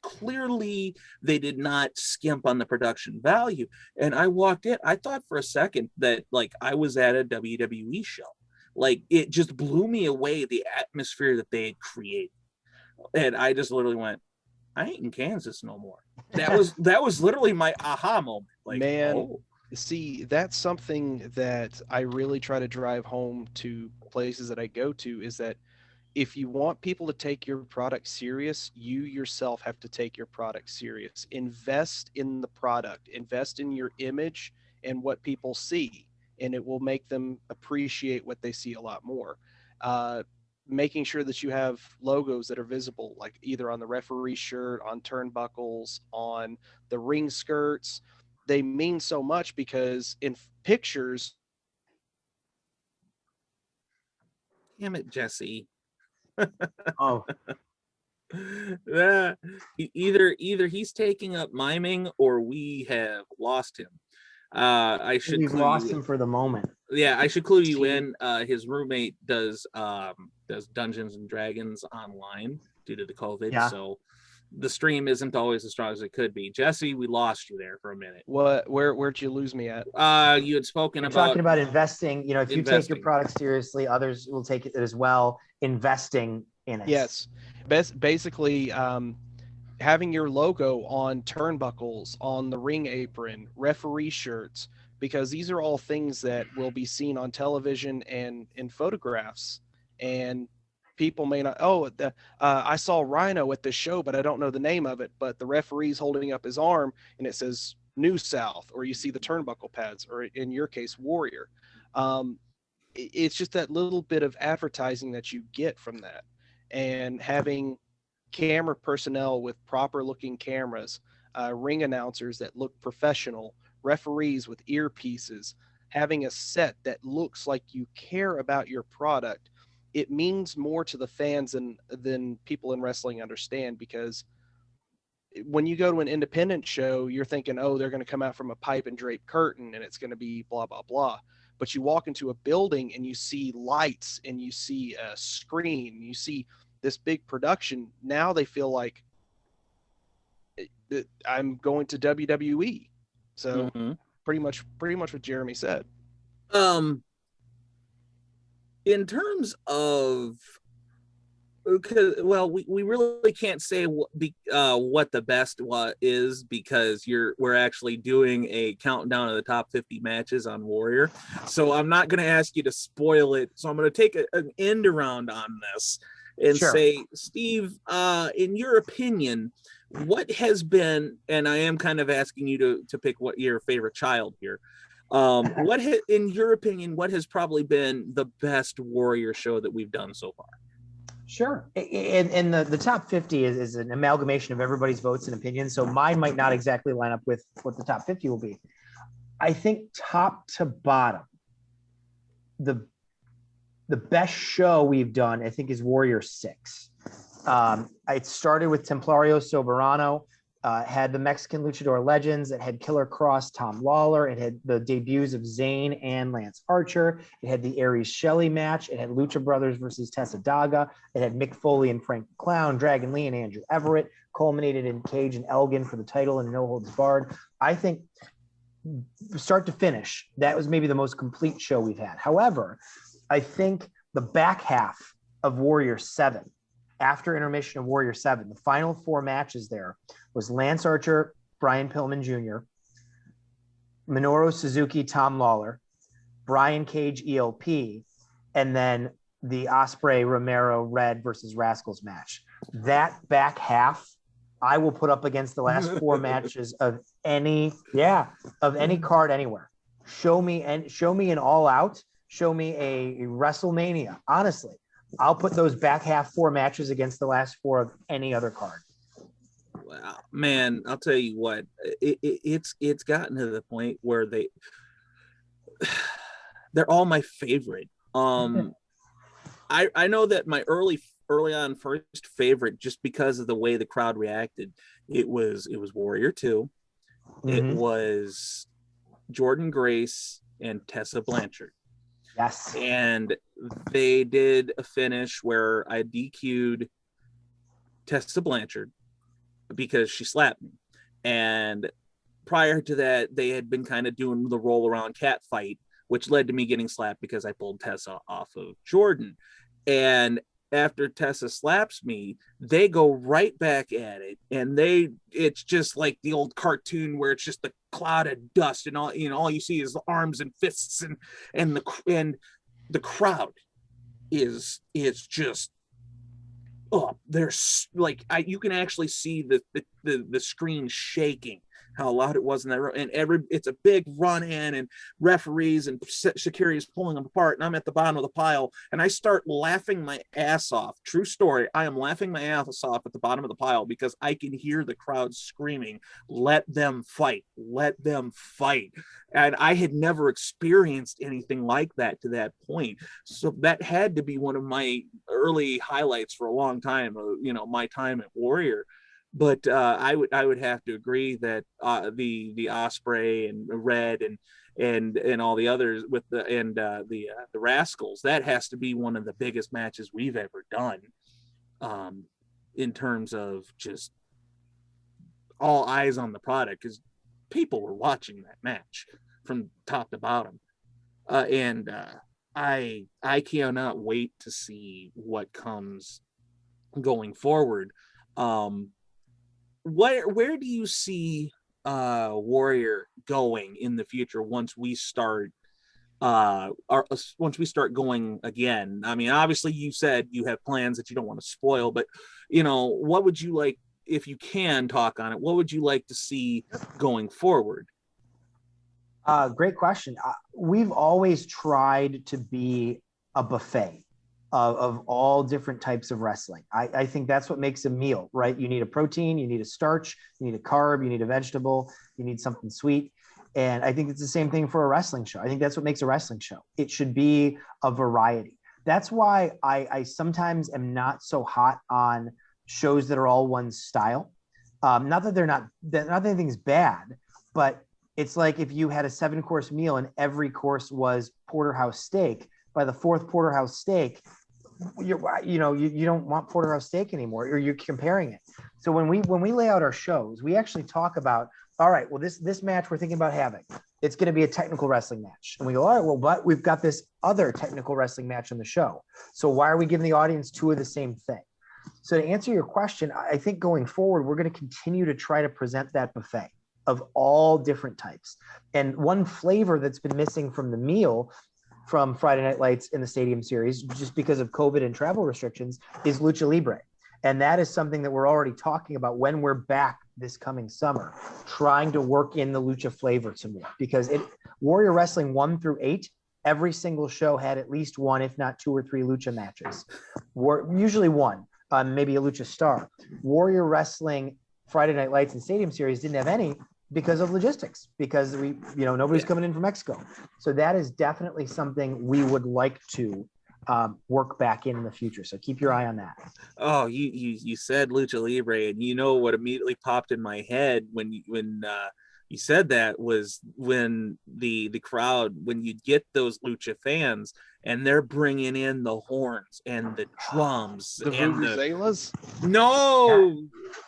Speaker 2: clearly they did not skimp on the production value. And I walked in, I thought for a second that I was at a WWE show. It just blew me away, the atmosphere that they had created. And I just literally went, I ain't in Kansas no more. That was literally my aha moment.
Speaker 3: Man,
Speaker 2: oh.
Speaker 3: See, that's something that I really try to drive home to places that I go to, is that if you want people to take your product serious, you yourself have to take your product serious. Invest in the product, invest in your image and what people see, and it will make them appreciate what they see a lot more. Making sure that you have logos that are visible, like either on the referee shirt, on turnbuckles, on the ring skirts. They mean so much, because in pictures.
Speaker 2: Damn it, Jesse.
Speaker 1: Oh,
Speaker 2: Either he's taking up miming or we have lost him. I should
Speaker 1: we've
Speaker 2: clue
Speaker 1: lost
Speaker 2: you.
Speaker 1: him for the moment.
Speaker 2: Yeah, I should clue you in. His roommate does Dungeons and Dragons online due to the COVID,
Speaker 1: Yeah.
Speaker 2: so the stream isn't always as strong as it could be. Jesse, we lost you there for a minute.
Speaker 3: Where'd you lose me at?
Speaker 2: You had spoken
Speaker 1: We're
Speaker 2: about
Speaker 1: talking about investing. You know, if you take your
Speaker 2: investing.
Speaker 1: product seriously, others will take it as well. Investing in it.
Speaker 3: Yes, basically, having your logo on turnbuckles, on the ring apron, referee shirts, because these are all things that will be seen on television and in photographs. And people may not, I saw Rhino at this show, but I don't know the name of it. But the referee's holding up his arm and it says New South, or you see the turnbuckle pads, or in your case, Warrior. It's just that little bit of advertising that you get from that. And having camera personnel with proper looking cameras, ring announcers that look professional, referees with earpieces, having a set that looks like you care about your product, it means more to the fans than people in wrestling understand. Because when you go to an independent show, you're thinking, oh, they're going to come out from a pipe and drape curtain and it's going to be blah, blah, blah. But you walk into a building and you see lights and you see a screen, you see this big production. Now they feel like I'm going to WWE. So pretty much what Jeremy said.
Speaker 2: In terms of, well, we really can't say what the best is, because we're actually doing a countdown of the top 50 matches on Warrior. So I'm not going to ask you to spoil it. So I'm going to take an end around on this and say, Steve, in your opinion, what has been, and I am kind of asking you to pick what your favorite child here. In your opinion, what has probably been the best Warrior show that we've done so far?
Speaker 1: Sure. And the top 50 is an amalgamation of everybody's votes and opinions. So mine might not exactly line up with what the top 50 will be. I think top to bottom, the best show we've done, I think, is Warrior 6. It started with Templario Soberano, had the Mexican Luchador Legends, it had Killer Cross, Tom Lawler, it had the debuts of Zayn and Lance Archer, it had the Aries Shelley match, it had Lucha Brothers versus Tessa Daga, it had Mick Foley and Frank Clown, Dragon Lee and Andrew Everett, culminated in Cage and Elgin for the title and No Holds Barred. I think start to finish, that was maybe the most complete show we've had. However, I think the back half of Warrior 7, after intermission of Warrior 7, the final 4 matches there was Lance Archer, Brian Pillman Jr., Minoru Suzuki, Tom Lawler, Brian Cage, ELP, and then the Ospreay, Romero, Red versus Rascals match. That back half, I will put up against the last 4 matches of any card anywhere. Show me an All Out. Show me a WrestleMania. Honestly, I'll put those back half 4 matches against the last 4 of any other card.
Speaker 2: Wow, man, I'll tell you what, it's gotten to the point where they're all my favorite. I know that my early on first favorite, just because of the way the crowd reacted, it was Warrior 2. It was Jordan Grace and Tessa Blanchard.
Speaker 1: Yes.
Speaker 2: And they did a finish where I DQ'd Tessa Blanchard because she slapped me. And prior to that, they had been kind of doing the roll around cat fight, which led to me getting slapped because I pulled Tessa off of Jordan. And after Tessa slaps me, they go right back at it. And it's just like the old cartoon where it's just the cloud of dust and all you see is the arms and fists and the crowd is just there's like you can actually see the screen shaking how loud it was in that room. And it's a big run in, and referees and security is pulling them apart. And I'm at the bottom of the pile, and I start laughing my ass off. True story. I am laughing my ass off at the bottom of the pile because I can hear the crowd screaming, "Let them fight, let them fight." And I had never experienced anything like that to that point. So that had to be one of my early highlights for a long time, my time at Warrior. But I would have to agree that the Osprey and Red and all the others with the Rascals, that has to be one of the biggest matches we've ever done, in terms of just all eyes on the product, because people were watching that match from top to bottom, and I cannot wait to see what comes going forward. Where do you see Warrior going in the future once we start going again? I mean, obviously you said you have plans that you don't want to spoil, but what would you like, if you can talk on it, what would you like to see going forward?
Speaker 1: Great question. We've always tried to be a buffet of all different types of wrestling. I think that's what makes a meal, right? You need a protein, you need a starch, you need a carb, you need a vegetable, you need something sweet. And I think it's the same thing for a wrestling show. I think that's what makes a wrestling show. It should be a variety. That's why I sometimes am not so hot on shows that are all one style. Not that anything's bad, but it's like if you had a 7-course meal and every course was porterhouse steak. By the 4th porterhouse steak, you don't want porterhouse steak anymore, or you're comparing it. So when we lay out our shows, we actually talk about, all right, well, this match we're thinking about having, it's going to be a technical wrestling match. And we go, all right, well, but we've got this other technical wrestling match in the show. So why are we giving the audience 2 of the same thing? So to answer your question, I think going forward, we're going to continue to try to present that buffet of all different types. And one flavor that's been missing from the meal from Friday Night Lights in the Stadium Series, just because of COVID and travel restrictions, is Lucha Libre. And that is something that we're already talking about when we're back this coming summer, trying to work in the Lucha flavor some more. Because Warrior Wrestling 1 through 8, every single show had at least 1, if not 2 or 3 Lucha matches. Usually 1, maybe a Lucha Star. Warrior Wrestling Friday Night Lights and Stadium Series didn't have any because of logistics, because nobody's coming in from Mexico. So that is definitely something we would like to work back in the future. So keep your eye on that.
Speaker 2: Oh, you said Lucha Libre, and what immediately popped in my head when you said that was when the crowd, when you get those Lucha fans and they're bringing in the horns and the drums,
Speaker 3: The
Speaker 2: and
Speaker 3: vuvuzelas?
Speaker 2: no,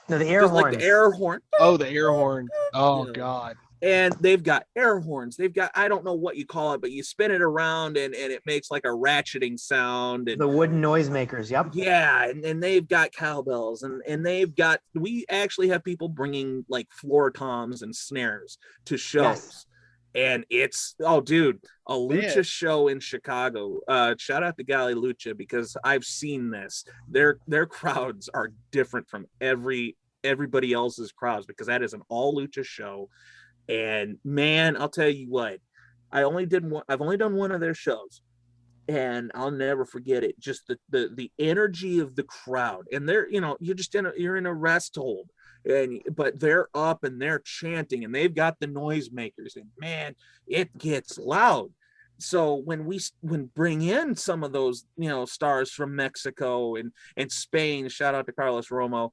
Speaker 1: the air
Speaker 2: just
Speaker 1: horns.
Speaker 2: like the air horn.
Speaker 3: Oh, the air horn. Oh, God.
Speaker 2: And they've got air horns. They've got, I don't know what you call it, but you spin it around and it makes like a ratcheting sound. And
Speaker 1: the wooden noisemakers. Yep.
Speaker 2: yeah. And they've got cowbells, and we actually have people bringing like floor toms and snares to shows. Yes. And it's, oh, dude, a Lucha show in Chicago. Shout out to Galley Lucha, because I've seen this. Their crowds are different from everybody else's crowds, because that is an all Lucha show. And man, I'll tell you what, I've only done one of their shows, and I'll never forget it. Just the energy of the crowd, and they're, you're in a rest hold, but they're up and they're chanting, and they've got the noisemakers, and man, it gets loud. So when bring in some of those, stars from Mexico and Spain, shout out to Carlos Romo,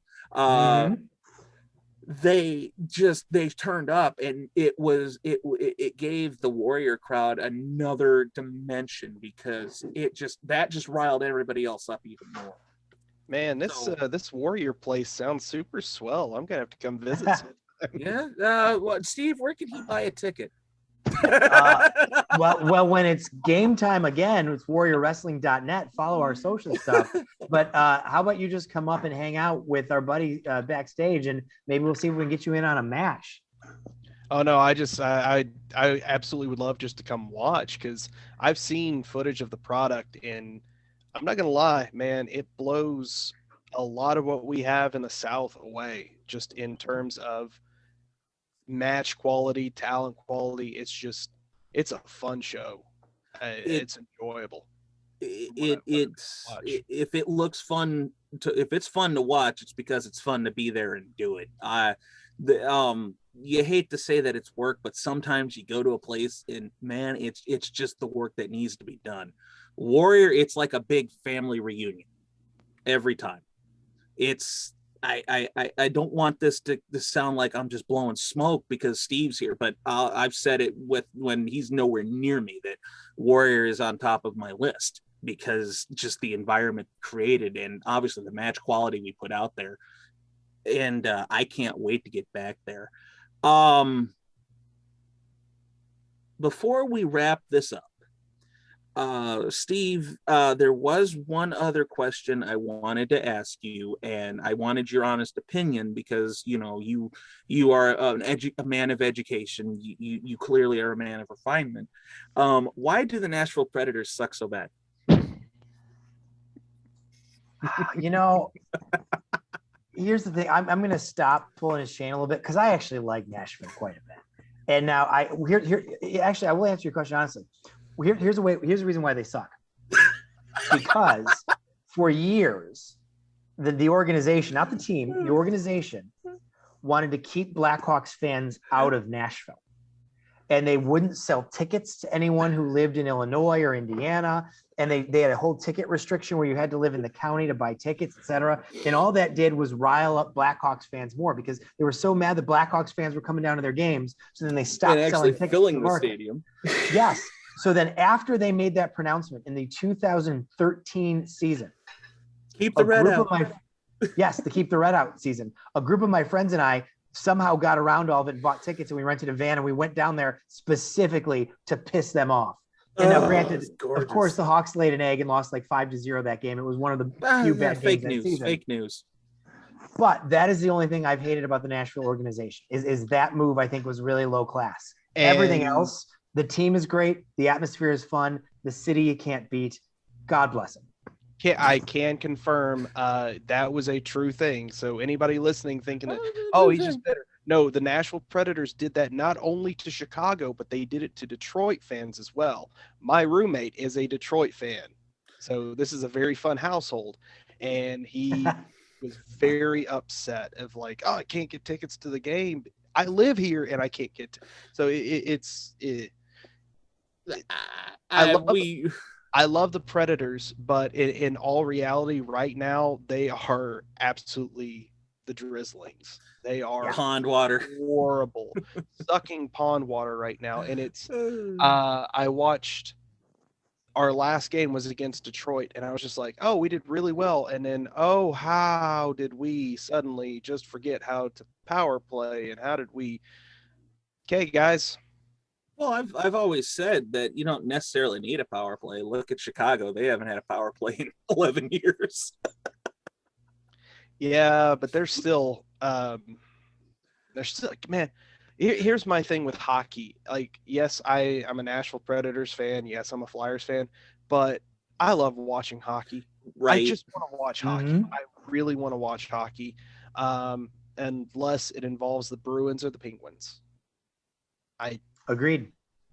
Speaker 2: they turned up, and it gave the Warrior crowd another dimension, because that just riled everybody else up even more.
Speaker 3: Man, this Warrior place sounds super swell. I'm gonna have to come visit.
Speaker 2: Yeah. Well, Steve, where can he buy a ticket?
Speaker 1: Well, when it's game time again, it's warriorwrestling.net. Follow our social stuff. But how about you just come up and hang out with our buddy backstage, and maybe we'll see if we can get you in on a match.
Speaker 3: Oh no, I absolutely would love just to come watch, because I've seen footage of the product, and I'm not gonna lie, man, it blows a lot of what we have in the South away, just in terms of match quality, talent quality. It's a fun show. It's enjoyable.
Speaker 2: If it looks fun if it's fun to watch, it's because it's fun to be there and do it. You hate to say that it's work, but sometimes you go to a place and man, it's just the work that needs to be done. Warrior, it's like a big family reunion every time. It's I don't want this to sound like I'm just blowing smoke because Steve's here, but I've said it when he's nowhere near me that Warrior is on top of my list because just the environment created and obviously the match quality we put out there. And I can't wait to get back there. Before we wrap this up, Steve, there was one other question I wanted to ask you, and I wanted your honest opinion because you are a man of education. You clearly are a man of refinement. Why do the Nashville Predators suck so bad?
Speaker 1: Here's the thing. I'm going to stop pulling his chain a little bit because I actually like Nashville quite a bit. And now I will answer your question honestly. Here's the reason why they suck. Because for years, the organization, not the team, the organization wanted to keep Blackhawks fans out of Nashville. And they wouldn't sell tickets to anyone who lived in Illinois or Indiana. And they had a whole ticket restriction where you had to live in the county to buy tickets, et cetera. And all that did was rile up Blackhawks fans more because they were so mad that Blackhawks fans were coming down to their games. So then they stopped selling tickets.
Speaker 2: Filling the stadium.
Speaker 1: Yes. So then after they made that pronouncement in the 2013 season,
Speaker 2: keep the red out.
Speaker 1: To keep the red out season, a group of my friends and I somehow got around all of it and bought tickets and we rented a van and we went down there specifically to piss them off. And now granted, of course, the Hawks laid an egg and lost like 5-0 that game. It was one of the few bad games that season.
Speaker 2: Fake news.
Speaker 1: But that is the only thing I've hated about the Nashville organization is that move I think was really low class. And everything else, the team is great. The atmosphere is fun. The city you can't beat. God bless them.
Speaker 3: I can confirm that was a true thing. So anybody listening thinking that, he's just better. No, the Nashville Predators did that not only to Chicago, but they did it to Detroit fans as well. My roommate is a Detroit fan. So this is a very fun household. And he was very upset of like, I can't get tickets to the game. I live here and I can't get so I love the Predators, but in all reality, right now they are absolutely the drizzlings. They are
Speaker 2: pond water,
Speaker 3: horrible, sucking pond water right now. And it's I watched our last game was against Detroit, and I was just like, we did really well. And then how did we suddenly just forget how to power play? And how did we? Okay, guys.
Speaker 2: Well, I've always said that you don't necessarily need a power play. Look at Chicago; they haven't had a power play in 11 years.
Speaker 3: Yeah, but they're still man. Here's my thing with hockey. Like, yes, I'm a Nashville Predators fan. Yes, I'm a Flyers fan, but I love watching hockey.
Speaker 2: Right.
Speaker 3: I just want to watch hockey. I really want to watch hockey, unless it involves the Bruins or the Penguins.
Speaker 1: Agreed.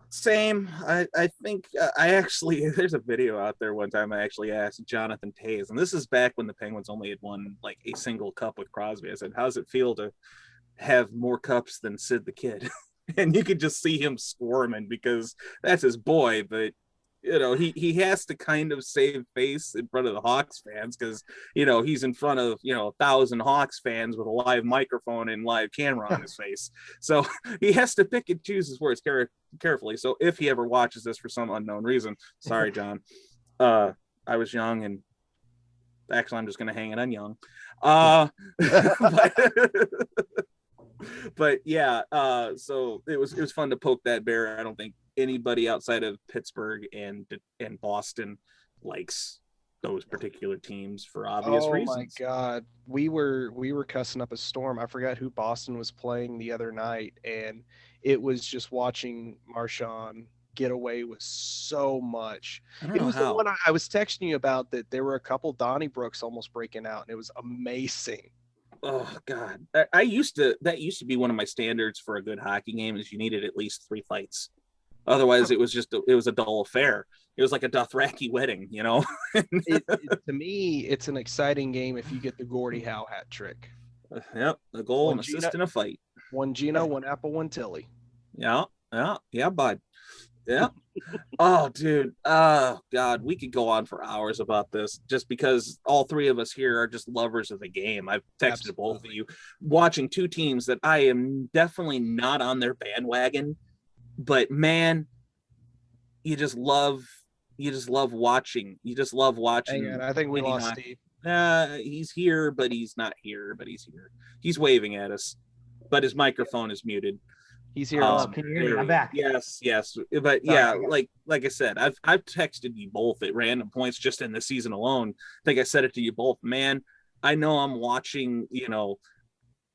Speaker 2: Same. I think I actually there's a video out there one time I actually asked Jonathan Toews, and this is back when the Penguins only had won like a single cup with Crosby. I said, "How's it feel to have more cups than Sid the Kid?" And you could just see him squirming because that's his boy, but he has to kind of save face in front of the Hawks fans because he's in front of 1,000 Hawks fans with a live microphone and live camera on his face, so he has to pick and choose his words carefully. So if he ever watches this for some unknown reason, sorry, John. I was young, and actually I'm just gonna hang it on young. But yeah, so it was fun to poke that bear. I don't think anybody outside of Pittsburgh and Boston likes those particular teams for obvious reasons. Oh my
Speaker 3: God, we were cussing up a storm. I forgot who Boston was playing the other night, and it was just watching Marchand get away with so much. It was the one I was texting you about, that there were a couple Donniebrooks almost breaking out, and it was amazing.
Speaker 2: Oh God, that used to be one of my standards for a good hockey game is you needed at least 3 fights. Otherwise, it was a dull affair. It was like a Dothraki wedding, you know.
Speaker 3: To me, it's an exciting game if you get the Gordie Howe hat trick.
Speaker 2: Yep, a goal,
Speaker 3: One
Speaker 2: an
Speaker 3: Gino,
Speaker 2: assist, and a fight.
Speaker 3: one Gino, one Apple, one Tilly.
Speaker 2: Yeah, yeah, bud. Yeah. Oh, dude. Oh, God. We could go on for hours about this just because all three of us here are just lovers of the game. I've texted both of you watching two teams that I am definitely not on their bandwagon, but man, you just love watching. You just love watching.
Speaker 3: Hang on, I think we lost
Speaker 2: hockey.
Speaker 3: Steve.
Speaker 2: He's here, but he's not here, but he's here. He's waving at us, but his microphone is muted.
Speaker 3: He's here.
Speaker 1: Can you hear me? I'm back.
Speaker 2: Yes. But yeah, like I said, I've texted you both at random points just in the season alone. I think I said it to you both. Man, I know I'm watching,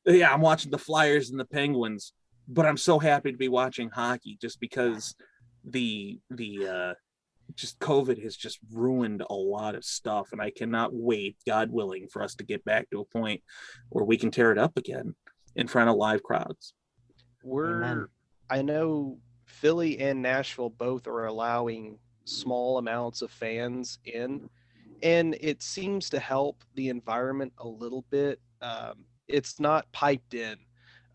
Speaker 2: I'm watching the Flyers and the Penguins, but I'm so happy to be watching hockey just because the just COVID has just ruined a lot of stuff. And I cannot wait, God willing, for us to get back to a point where we can tear it up again in front of live crowds.
Speaker 3: I know Philly and Nashville both are allowing small amounts of fans in, and it seems to help the environment a little bit. It's not piped in.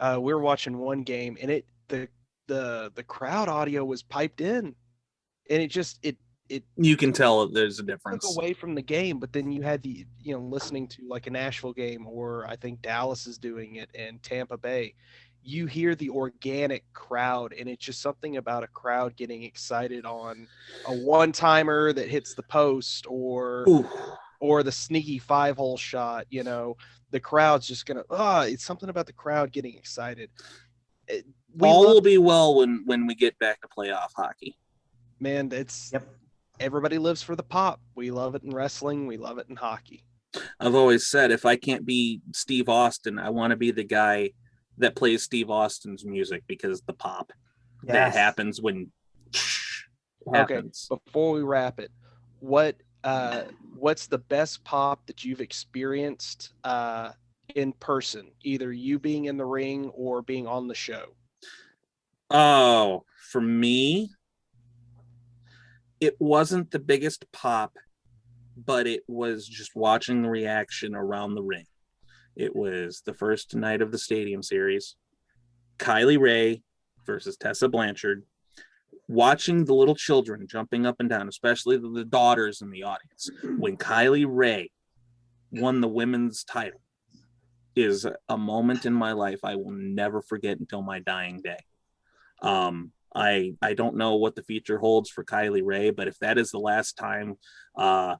Speaker 3: We were watching one game, and the crowd audio was piped in, and it
Speaker 2: you can tell there's a difference.
Speaker 3: Took away from the game, but then you had listening to like a Nashville game, or I think Dallas is doing it, and Tampa Bay. You hear the organic crowd, and it's just something about a crowd getting excited on a one-timer that hits the post or the sneaky 5-hole shot. The crowd's just gonna it's something about the crowd getting excited.
Speaker 2: All will be well when we get back to playoff hockey.
Speaker 3: Man, everybody lives for the pop. We love it in wrestling, we love it in hockey.
Speaker 2: I've always said if I can't be Steve Austin, I want to be the guy that plays Steve Austin's music because the pop that happens when happens.
Speaker 3: Okay, before we wrap it, what's the best pop that you've experienced in person, either you being in the ring or being on the show?
Speaker 2: Oh, for me, it wasn't the biggest pop, but it was just watching the reaction around the ring. It was the first night of the Stadium Series, Kylie Rae versus Tessa Blanchard, watching the little children jumping up and down, especially the daughters in the audience. When Kylie Rae won the women's title is a moment in my life I will never forget until my dying day. I don't know what the future holds for Kylie Rae, but if that is the last time I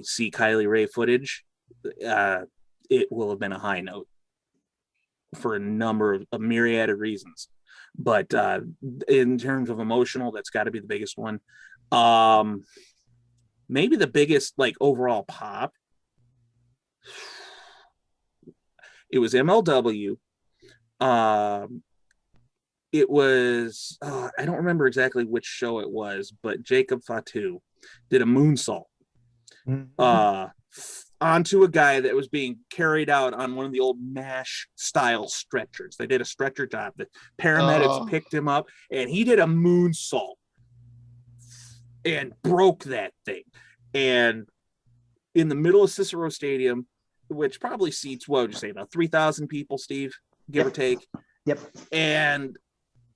Speaker 2: see Kylie Rae footage, it will have been a high note for a myriad of reasons. But in terms of emotional, that's got to be the biggest one. Maybe the biggest overall pop. It was MLW. It was I don't remember exactly which show it was, but Jacob Fatu did a moonsault onto a guy that was being carried out on one of the old MASH style stretchers. They did a stretcher job. The paramedics picked him up, and he did a moonsault and broke that thing. And in the middle of Cicero Stadium, which probably seats, what would you say, about 3,000 people, Steve, give or take?
Speaker 1: Yep.
Speaker 2: And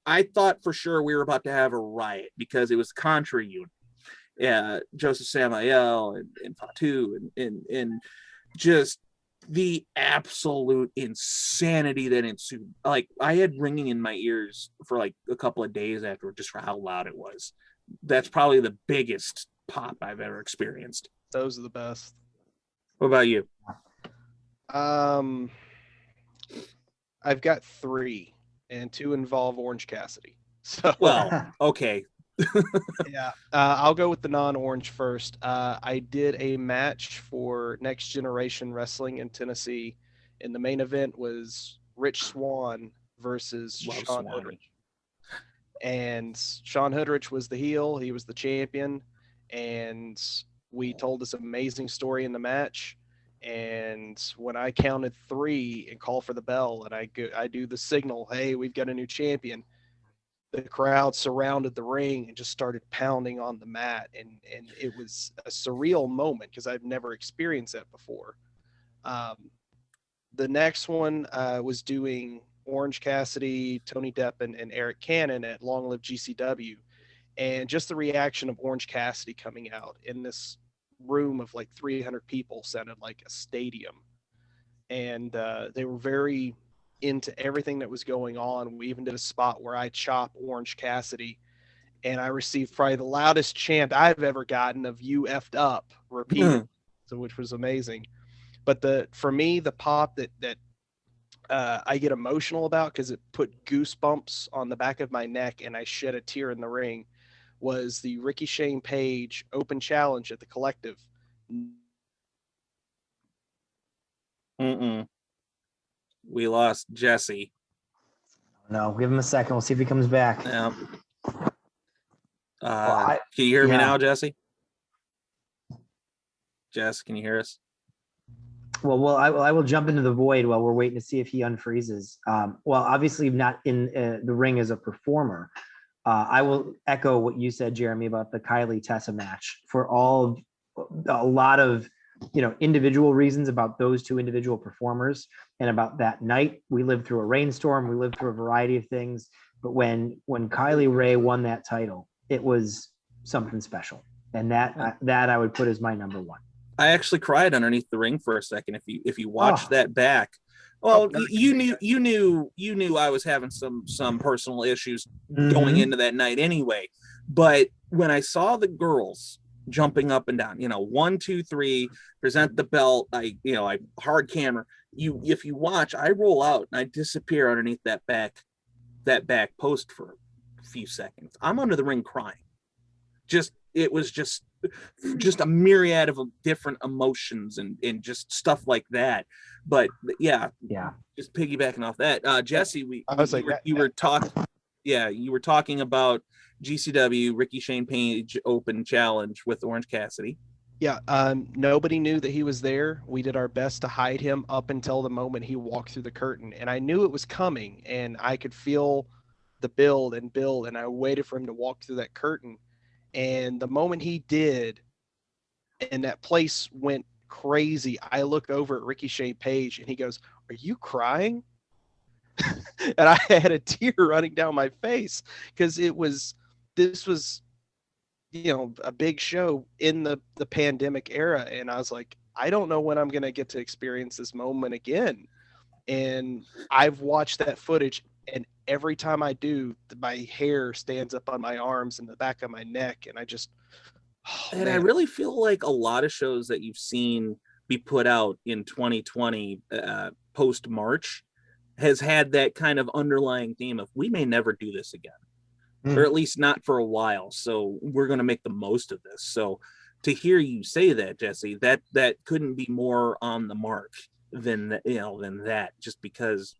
Speaker 2: I thought for sure we were about to have a riot because it was Contra unit. Joseph Samael and Fatu and just the absolute insanity that ensued. Like, I had ringing in my ears for like a couple of days after, just for how loud it was. That's probably the biggest pop I've ever experienced.
Speaker 3: Those are the best.
Speaker 2: What about you?
Speaker 3: I've got 3, and 2 involve Orange Cassidy. So
Speaker 2: okay.
Speaker 3: Yeah, I'll go with the non-orange first. I did a match for Next Generation Wrestling in Tennessee, and the main event was Rich Swann versus Sean Hoodrich. And Sean Hoodrich was the heel; he was the champion, and we told this amazing story in the match. And when I counted 3 and call for the bell, and I do the signal, hey, we've got a new champion, the crowd surrounded the ring and just started pounding on the mat. And it was a surreal moment because I've never experienced that before. The next one was doing Orange Cassidy, Tony Depp, and Eric Cannon at Long Live GCW. And just the reaction of Orange Cassidy coming out in this room of like 300 people sounded like a stadium. And they were very into everything that was going on. We even did a spot where I chop Orange Cassidy, and I received probably the loudest chant I've ever gotten of "You effed up" repeated, so which was amazing. But for me, the pop that I get emotional about because it put goosebumps on the back of my neck and I shed a tear in the ring was the Ricky Shane Page Open Challenge at the Collective.
Speaker 2: We lost Jesse.
Speaker 1: No, give him a second. We'll see if he comes back.
Speaker 2: Yeah. Can you hear me now, Jesse? Jess, can you hear us?
Speaker 1: Well, I will jump into the void while we're waiting to see if he unfreezes. Well, obviously not in the ring as a performer. I will echo what you said, Jeremy, about the Kylie Tessa match for a lot of individual reasons about those two individual performers and about that night. We lived through a rainstorm. We lived through a variety of things. But when Kylie Ray won that title, it was something special. And that I would put as my number one.
Speaker 2: I actually cried underneath the ring for a second. If you watch that back, well, you knew I was having some personal issues going into that night anyway. But when I saw the girls jumping up and down, 1, 2, 3, present the belt, I hard camera. If you watch, I roll out and I disappear underneath that back post for a few seconds. I'm under the ring crying. It was just a myriad of different emotions and just stuff like that. But yeah, just piggybacking off that, Jesse, you were talking about GCW Ricky Shane Page Open Challenge with Orange Cassidy.
Speaker 3: Yeah, nobody knew that he was there. We did our best to hide him up until the moment he walked through the curtain, and I knew it was coming, and I could feel the build, and I waited for him to walk through that curtain. And the moment he did, and that place went crazy, I look over at Ricky Shane Page and he goes, "Are you crying?" And I had a tear running down my face because this was a big show in the pandemic era. And I was like, I don't know when I'm going to get to experience this moment again. And I've watched that footage, and every time I do, my hair stands up on my arms and the back of my neck, and I just
Speaker 2: I really feel like a lot of shows that you've seen be put out in 2020 post March has had that kind of underlying theme of we may never do this again, or at least not for a while, so we're going to make the most of this. So to hear you say that, Jesse, that couldn't be more on the mark than that, just because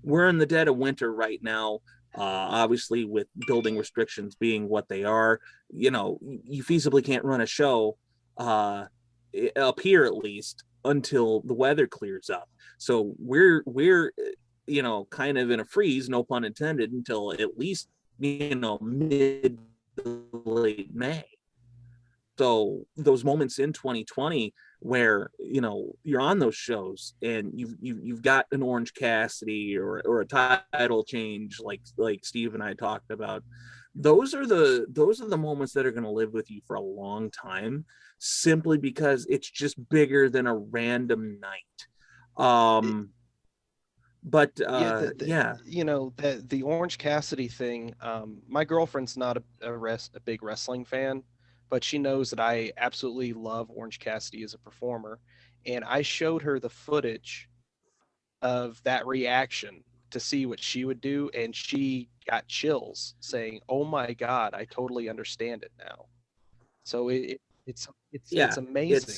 Speaker 2: we're in the dead of winter right now. Obviously, with building restrictions being what they are, you feasibly can't run a show up here, at least until the weather clears up. So we're kind of in a freeze, no pun intended, until at least mid to late May. So those moments in 2020 where you're on those shows and you've got an Orange Cassidy or a title change like Steve and I talked about, those are the moments that are going to live with you for a long time, simply because it's just bigger than a random night.
Speaker 3: The Orange Cassidy thing, my girlfriend's not a big wrestling fan, but she knows that I absolutely love Orange Cassidy as a performer. And I showed her the footage of that reaction to see what she would do. And she got chills saying, "Oh my God, I totally understand it now." So it's amazing.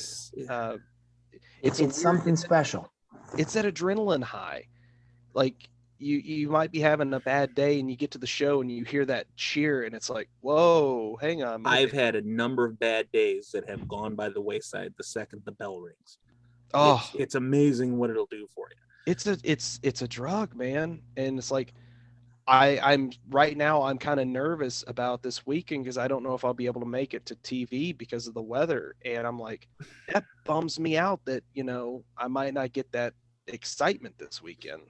Speaker 1: It's something special.
Speaker 3: It's that adrenaline high. Like, you might be having a bad day and you get to the show and you hear that cheer and it's like, whoa, hang on a minute.
Speaker 2: I've had a number of bad days that have gone by the wayside the second the bell rings.
Speaker 3: Oh,
Speaker 2: It's amazing what it'll do for you.
Speaker 3: It's a drug, man. And it's like, I'm right now, I'm kind of nervous about this weekend because I don't know if I'll be able to make it to TV because of the weather. And I'm like, that bums me out that, I might not get that excitement this weekend.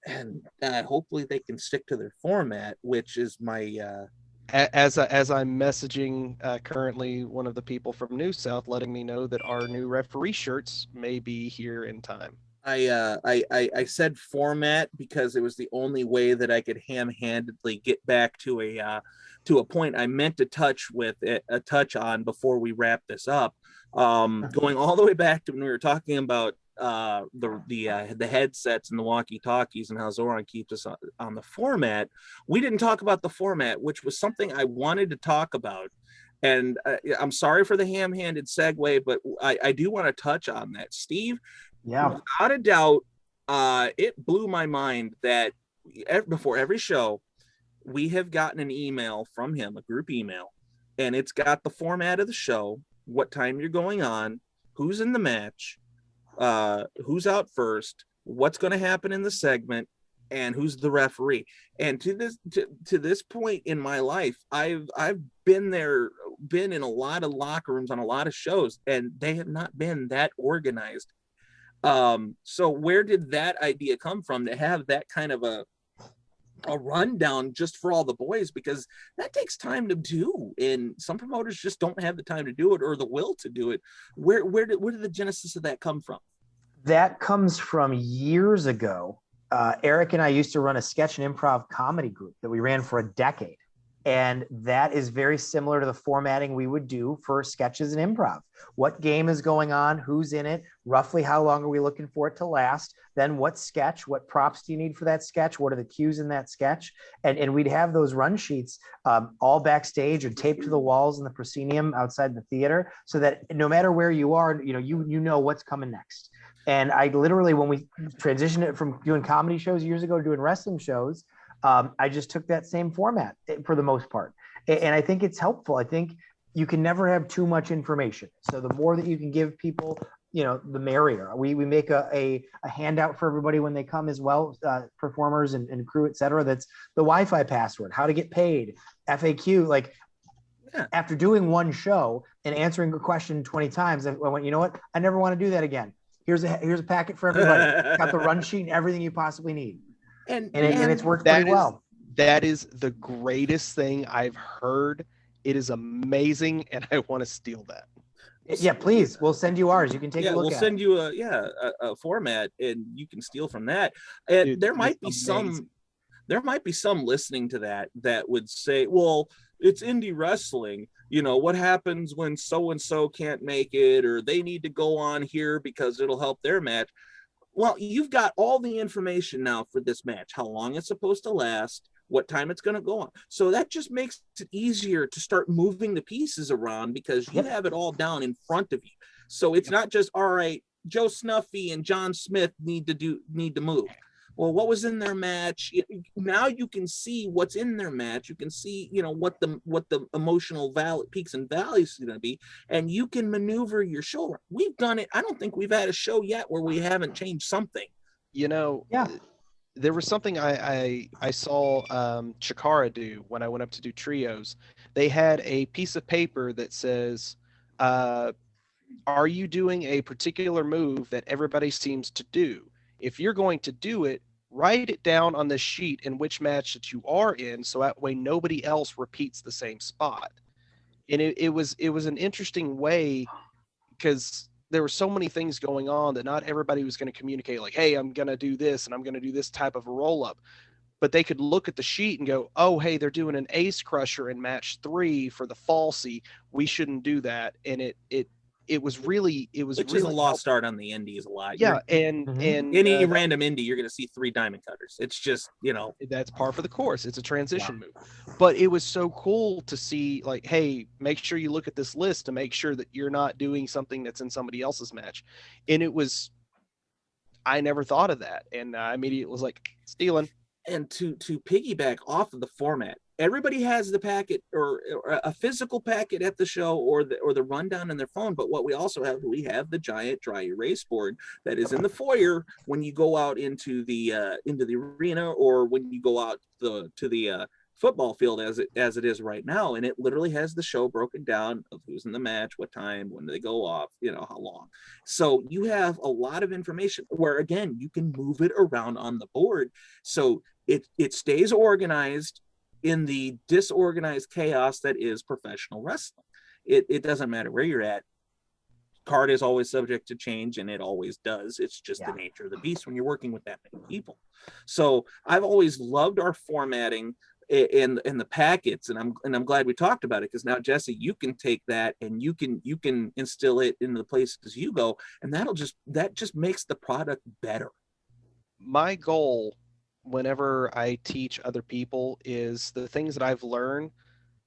Speaker 2: And hopefully they can stick to their format, which is my
Speaker 3: as I'm messaging currently one of the people from New South, letting me know that our new referee shirts may be here in time.
Speaker 2: I said format because it was the only way that I could ham-handedly get back to a point I meant to touch on before we wrap this up. Going all the way back to when we were talking about the headsets and the walkie-talkies and how Zoran keeps us on the format. We didn't talk about the format, which was something I wanted to talk about. And I'm sorry for the ham-handed segue, but I do want to touch on that. Steve,
Speaker 1: yeah,
Speaker 2: without a doubt, it blew my mind that before every show, we have gotten an email from him, a group email, and it's got the format of the show, what time you're going on, who's in the match, who's out first, what's going to happen in the segment, and who's the referee. And to this point in my life, I've been in a lot of locker rooms on a lot of shows, and they have not been that organized. So where did that idea come from to have that kind of a rundown just for all the boys? Because that takes time to do, and some promoters just don't have the time to do it or the will to do it. Where did the genesis of that come from?
Speaker 1: That comes from years ago. Eric and I used to run a sketch and improv comedy group that we ran for a decade. And that is very similar to the formatting we would do for sketches and improv. What game is going on? Who's in it? Roughly how long are we looking for it to last? Then what sketch? What props do you need for that sketch? What are the cues in that sketch? And we'd have those run sheets all backstage or taped to the walls in the proscenium outside the theater, so that no matter where you are, you know what's coming next. And I literally, when we transitioned it from doing comedy shows years ago to doing wrestling shows, I just took that same format for the most part. And I think it's helpful. I think you can never have too much information. So the more that you can give people, the merrier. We make a handout for everybody when they come as well, performers and crew, et cetera. That's the Wi-Fi password, how to get paid, FAQ. After doing one show and answering a question 20 times, I went, you know what? I never want to do that again. Here's a packet for everybody. Got the run sheet and everything you possibly need. And it's worked pretty well.
Speaker 3: That is the greatest thing I've heard. It is amazing, and I want to steal that.
Speaker 1: Yeah, please. We'll send you ours. You can take a look at it.
Speaker 2: We'll send you a format, and you can steal from that. And
Speaker 3: Dude,
Speaker 2: there might be some listening to that would say, well, it's indie wrestling. What happens when so-and-so can't make it, or they need to go on here because it'll help their match. Well, you've got all the information now for this match, how long it's supposed to last, what time it's going to go on. So that just makes it easier to start moving the pieces around because you have it all down in front of you. So it's not just, all right, Joe Snuffy and John Smith need to move. Well, what was in their match? Now you can see what's in their match. You can see, what the emotional peaks and valleys is going to be, and you can maneuver your show. We've done it. I don't think we've had a show yet where we haven't changed something.
Speaker 3: There was something I saw Chikara do when I went up to do trios. They had a piece of paper that says, are you doing a particular move that everybody seems to do? If you're going to do it, write it down on the sheet in which match that you are in, so that way nobody else repeats the same spot. And it was an interesting way, because there were so many things going on that not everybody was going to communicate like, hey, I'm going to do this and I'm going to do this type of a roll up. But they could look at the sheet and go, oh, hey, they're doing an ace crusher in match 3 for the falsie. We shouldn't do that. And it was really
Speaker 2: is a lost art on the indies a lot.
Speaker 3: Yeah, and
Speaker 2: any random indie, you're going to see 3 diamond cutters. It's just,
Speaker 3: that's par for the course. It's a transition move. But it was so cool to see, like, hey, make sure you look at this list to make sure that you're not doing something that's in somebody else's match. And I never thought of that, and I immediately was like, stealing.
Speaker 2: and to piggyback off of the format, everybody has the packet or a physical packet at the show or the rundown in their phone. But what we also have, we have the giant dry erase board that is in the foyer when you go out into the arena, or when you go out to the football field as it is right now, and it literally has the show broken down of who's in the match, what time, when they go off, how long. So you have a lot of information where, again, you can move it around on the board, so it stays organized in the disorganized chaos that is professional wrestling. It doesn't matter where you're at. Card is always subject to change, and it always does. It's just the nature of the beast when you're working with that many people. So I've always loved our formatting in the packets, and I'm glad we talked about it, because now, Jesse, you can take that and you can instill it in the places you go, and that just makes the product better.
Speaker 3: My goal whenever I teach other people is the things that I've learned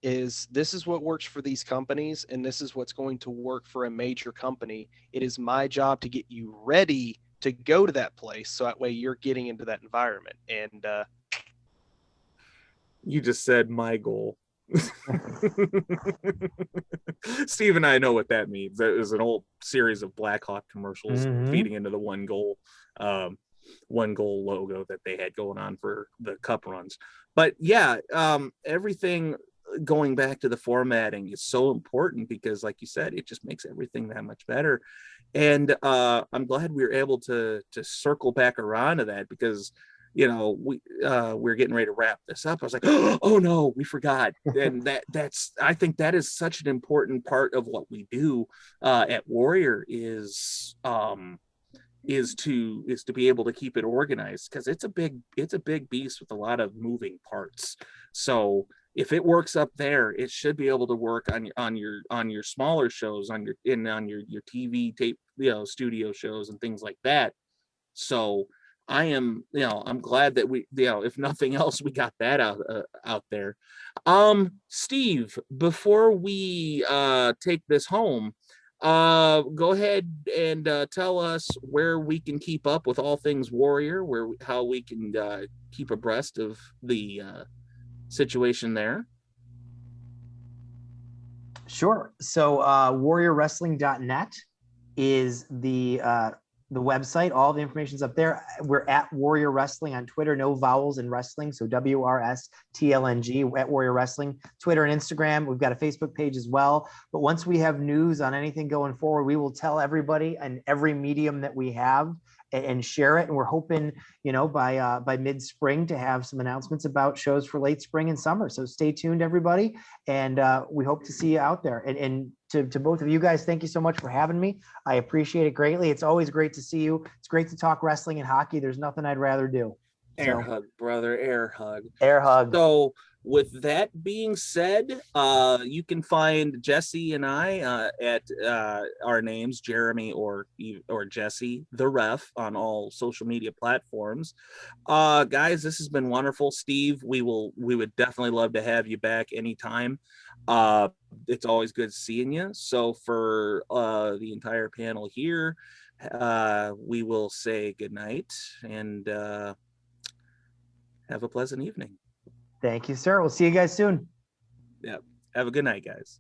Speaker 3: is this is what works for these companies, and this is what's going to work for a major company. It is my job to get you ready to go to that place, so that way you're getting into that environment. And
Speaker 2: you just said my goal. Steve and I know what that means. That is an old series of Blackhawk commercials feeding into the one goal logo that they had going on for the cup runs. But yeah, everything going back to the formatting is so important, because like you said, it just makes everything that much better. And I'm glad we were able to circle back around to that, because we're getting ready to wrap this up. I was like, oh no, we forgot. And I think that is such an important part of what we do at Warrior is to be able to keep it organized, because it's a big beast with a lot of moving parts. So if it works up there, it should be able to work on your smaller shows, on your TV tape, studio shows and things like that. So I'm glad that we, if nothing else, we got that out there. Steve, before we take this home, go ahead and tell us where we can keep up with all things Warrior, how we can keep abreast of the situation there.
Speaker 1: Sure. So warriorwrestling.net is the website. All the information's up there. We're at Warrior Wrestling on Twitter, no vowels in wrestling. So WRSTLNG at Warrior Wrestling, Twitter and Instagram. We've got a Facebook page as well. But once we have news on anything going forward, we will tell everybody on every medium that we have and share it. And we're hoping, by mid-spring to have some announcements about shows for late spring and summer. So stay tuned, everybody. And we hope to see you out there. And to both of you guys, thank you so much for having me. I appreciate it greatly. It's always great to see you. It's great to talk wrestling and hockey. There's nothing I'd rather do.
Speaker 2: Air hug, brother. Air hug.
Speaker 1: Air hug.
Speaker 2: So with that being said, you can find Jesse and I at our names, Jeremy or Jesse the Ref, on all social media platforms. Guys, this has been wonderful. Steve, we would definitely love to have you back anytime. It's always good seeing you. So for the entire panel here, we will say good night and have a pleasant evening.
Speaker 1: Thank you, sir. We'll see you guys soon.
Speaker 2: Yeah. Have a good night, guys.